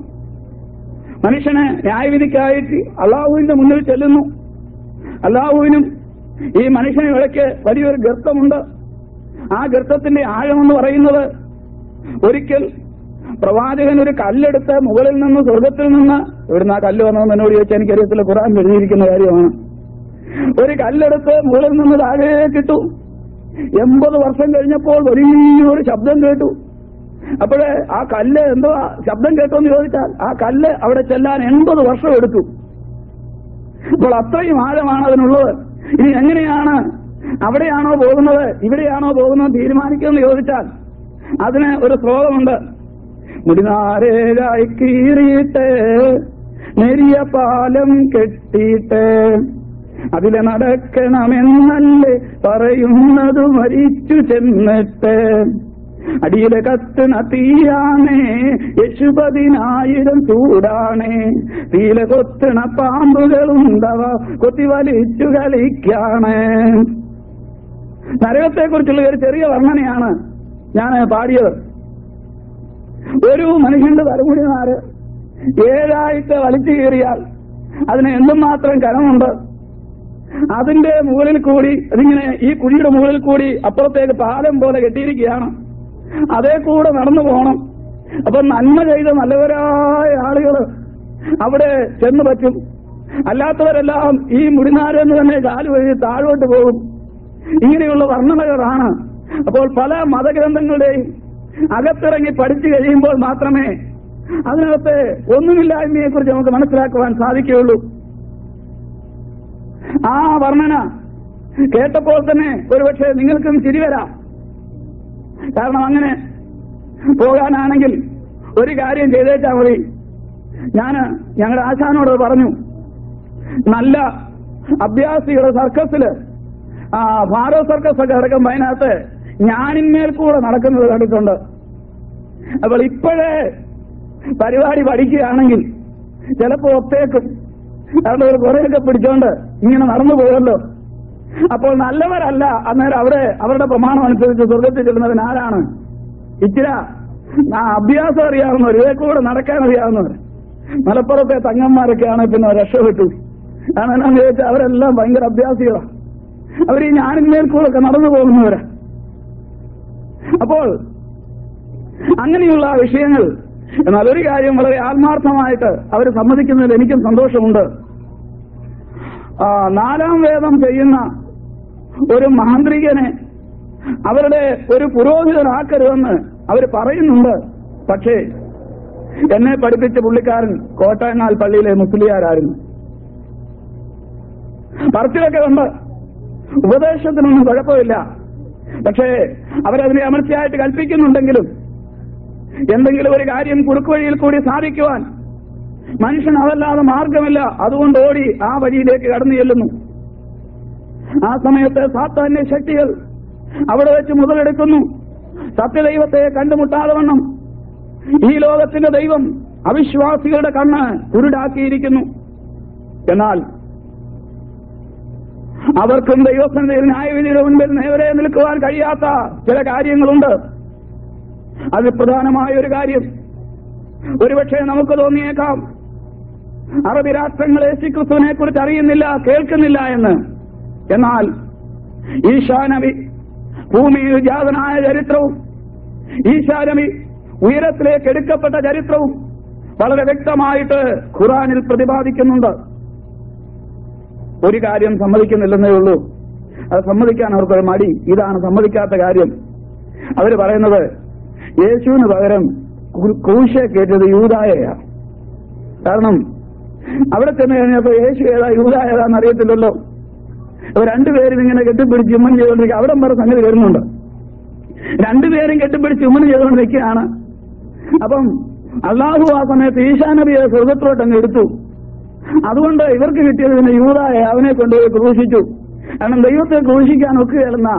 Speaker 3: മനുഷ്യന് ന്യായവിധിക്കായിട്ട് അള്ളാഹുവിന്റെ മുന്നിൽ ചെല്ലുന്നു. അള്ളാഹുവിനും ഈ മനുഷ്യന് ഇടയ്ക്ക് വലിയൊരു ഗർത്തമുണ്ട്. ആ ഗർത്തത്തിന്റെ ആഴമെന്ന് പറയുന്നത്, ഒരിക്കൽ പ്രവാചകൻ ഒരു കല്ലെടുത്ത് മുകളിൽ നിന്ന് സ്വർഗത്തിൽ നിന്ന്, ഇവിടുന്ന് ആ കല്ല് വന്നതെന്ന് എന്നോട് ചോദിച്ചാൽ എനിക്കറിയത്തില്ല, ഖുർആൻ എഴുതിയിരിക്കുന്ന കാര്യമാണ്. ഒരു കല്ലെടുത്ത് മുകളിൽ നിന്ന് താഴേക്കിട്ടു. 80 വർഷം കഴിഞ്ഞപ്പോൾ വലിയൊരു ശബ്ദം കേട്ടു. അപ്പോഴേ ആ കല്ല് എന്തോ ശബ്ദം കേട്ടോന്ന് ചോദിച്ചാൽ ആ കല്ല് അവിടെ ചെല്ലാൻ 80 വർഷം എടുത്തു. അപ്പോൾ അത്രയും ആഴമാണ് അതിനുള്ളത്. ഇനി എങ്ങനെയാണ് അവിടെയാണോ പോകുന്നത് ഇവിടെയാണോ പോകുന്നത് തീരുമാനിക്കുമെന്ന് ചോദിച്ചാൽ അതിന് ഒരു ശ്ലോകമുണ്ട്. മുടിനാരേരായി കീറിയിട്ട് നെരിയ പാലം കെട്ടിയിട്ട് അതിലെ നടക്കണമെന്നല്ലേ പറയുന്നത്, മരിച്ചു ചെന്നിട്ട് അടിയിലെ കത്തുണ തീയാണേ 80,000 ചൂടാണേ, തീയിലെ കൊത്തുണ പാമ്പുകളുണ്ടവ കൊത്തി വലിച്ചു കളിക്കാണ്. നരകത്തെക്കുറിച്ചുള്ള ഒരു ചെറിയ വർണ്ണനയാണ് ഞാൻ പാടിയത്. ഒരു മനുഷ്യന്റെ തലമുടിമാര് 7 വലിച്ചു കീറിയാൽ അതിന് എന്തുമാത്രം കനമുണ്ട്. അതിന്റെ മുകളിൽ കൂടി അതിങ്ങനെ ഈ കുഴിയുടെ മുകളിൽ കൂടി അപ്പുറത്തേക്ക് പാലം പോലെ കെട്ടിയിരിക്കുകയാണ്. അതേ കൂടെ നടന്നു പോകണം. അപ്പൊ നന്മ ചെയ്ത നല്ലവരായ ആളുകൾ അവിടെ ചെന്ന് പറ്റും. അല്ലാത്തവരെല്ലാം ഈ മുടിനാരെന്ന് തന്നെ കാല് വഴി താഴോട്ട് പോകും. ഇങ്ങനെയുള്ള വർണ്ണനകളാണ്. അപ്പോൾ പല മതഗ്രന്ഥങ്ങളുടെയും അകത്തിറങ്ങി പഠിച്ചു കഴിയുമ്പോൾ മാത്രമേ അതിനകത്ത് ഒന്നുമില്ലായ്മയെ കുറിച്ച് നമുക്ക് മനസ്സിലാക്കുവാൻ സാധിക്കുകയുള്ളൂ. ആ വർണ്ണന കേട്ടപ്പോൾ തന്നെ ഒരുപക്ഷെ നിങ്ങൾക്കും ചിരി വരാം. കാരണം അങ്ങനെ പോകാനാണെങ്കിൽ ഒരു കാര്യം ചെയ്തേച്ചാൽ മതി. ഞങ്ങളുടെ ആശാനോട് പറഞ്ഞു, നല്ല അഭ്യാസികളുടെ സർക്കസില് ഫാരോ സർക്കസ് ഒക്കെ അടക്കം അതിനകത്ത് ഞാനിന്മേൽ കൂടെ നടക്കുന്നത് കണ്ടിട്ടുണ്ട്. അപ്പോൾ ഇപ്പോഴേ പരിപാടി പഠിക്കുകയാണെങ്കിൽ ചിലപ്പോ ഒത്തേക്കും. കാരണം ഒരു കുറെയൊക്കെ പിടിച്ചോണ്ട് ഇങ്ങനെ നടന്നു പോയല്ലോ. അപ്പോൾ നല്ലവരല്ല അന്നേരം അവരുടെ പ്രമാണം അനുസരിച്ച് സ്വർഗത്തിൽ ചെല്ലുന്നവൻ ആരാണ്? ഇച്ചിര അഭ്യാസം അറിയാവുന്നവർ, ഇതേ കൂടെ നടക്കാൻ അറിയാവുന്നവർ. മലപ്പുറത്തെ തങ്ങന്മാരൊക്കെയാണ് പിന്നെ രക്ഷപ്പെട്ടു. അതെന്നാന്ന് ചോദിച്ചാൽ അവരെല്ലാം ഭയങ്കര അഭ്യാസികളാണ്. അവർ ഈ ഞാനിന്മേൽ കൂടെ നടന്നു പോകുന്നവരാ. അപ്പോൾ അങ്ങനെയുള്ള വിഷയങ്ങൾ. എന്നാൽ ഒരു കാര്യം വളരെ ആത്മാർത്ഥമായിട്ട് അവർ സമ്മതിക്കുന്നതിൽ എനിക്കും സന്തോഷമുണ്ട്. 4-ാം വേദം ചെയ്യുന്ന ഒരു മാന്ത്രികനെ അവരുടെ ഒരു പുരോഹിതനാക്കരുതെന്ന് അവർ പറയുന്നുണ്ട്. പക്ഷേ എന്നെ പഠിപ്പിച്ച പുള്ളിക്കാരൻ കോട്ടയങ്ങാൽ പള്ളിയിലെ മുസ്ലിയാരായിരുന്നു. പറച്ചിലൊക്കെ ഉണ്ട്, ഉപദേശത്തിനൊന്നും കുഴപ്പമില്ല. പക്ഷേ അവരതിനെ അമർച്ചയായിട്ട് കൽപ്പിക്കുന്നുണ്ടെങ്കിലും എന്തെങ്കിലും ഒരു കാര്യം കുറുക്കുവഴിയിൽ കൂടി സാധിക്കുവാൻ മനുഷ്യൻ അതല്ലാതെ മാർഗമില്ല. അതുകൊണ്ട് ഓടി ആ വഴിയിലേക്ക് കടന്നു ചെല്ലുന്നു. ആ സമയത്ത് സാത്താന്യ ശക്തികൾ അവിടെ വെച്ച് മുതലെടുക്കുന്നു. സത്യദൈവത്തെ കണ്ടുമുട്ടാതെ വണ്ണം ഈ ലോകത്തിന്റെ ദൈവം അവിശ്വാസികളുടെ കണ്ണ് കുരുടാക്കിയിരിക്കുന്നു. എന്നാൽ അവർക്കും ദൈവസന്നിധിയിൽ ന്യായവിധിയുടെ മുൻപിൽ നേരെ നിൽക്കുവാൻ കഴിയാത്ത ചില കാര്യങ്ങളുണ്ട്. അത് പ്രധാനമായ ഒരു കാര്യം ഒരുപക്ഷെ നമുക്ക് തോന്നിയേക്കാം, അറബി രാഷ്ട്രങ്ങൾ യേശുക്രിസ്തുവിനെ കുറിച്ച് അറിയുന്നില്ല, കേൾക്കുന്നില്ല എന്ന്. എന്നാൽ ഈശാ നബി ഭൂമിയിൽ ജാതനായ ചരിത്രവും ഈശാ നബി ഉയരത്തിലേക്ക് എടുക്കപ്പെട്ട ചരിത്രവും വളരെ വ്യക്തമായിട്ട് ഖുർആനിൽ പ്രതിപാദിക്കുന്നുണ്ട്. ഒരു കാര്യം സമ്മതിക്കുന്നില്ലെന്നേ ഉള്ളൂ. അത് സമ്മതിക്കാൻ അവർക്കൊരു മടി. ഇതാണ് സമ്മതിക്കാത്ത കാര്യം. അവര് പറയുന്നത് യേശുവിന് പകരം ക്രൂശെ കയറ്റിയത് യൂദായെയാണ്. കാരണം അവിടെ ചെന്ന് കഴിഞ്ഞപ്പോ യേശു ഏതാ യൂദ ഏതാന്ന് അറിയത്തില്ലല്ലോ. അപ്പൊ രണ്ടുപേരും ഇങ്ങനെ കെട്ടിപ്പിടിച്ച് ഉമ്മൻ ചെയ്തുകൊണ്ടിരിക്കുക. അവിടെ വരെ സംഗതി വരുന്നുണ്ട്. രണ്ടുപേരും കെട്ടിപ്പിടിച്ച് ഉമ്മൻ ചെയ്തുകൊണ്ടിരിക്കുകയാണ്. അപ്പം അള്ളാഹു ആ സമയത്ത് ഈശാ നബിയെ സ്വർഗത്തിലോട്ട് അങ്ങ് എടുത്തു. അതുകൊണ്ട് ഇവർക്ക് കിട്ടിയത് പിന്നെ യൂദായെ അവനെ കൊണ്ടുപോയി ക്രൂശിച്ചു. കാരണം ദൈവത്തെ ക്രൂശിക്കാൻ ഒക്കുകയല്ലെന്ന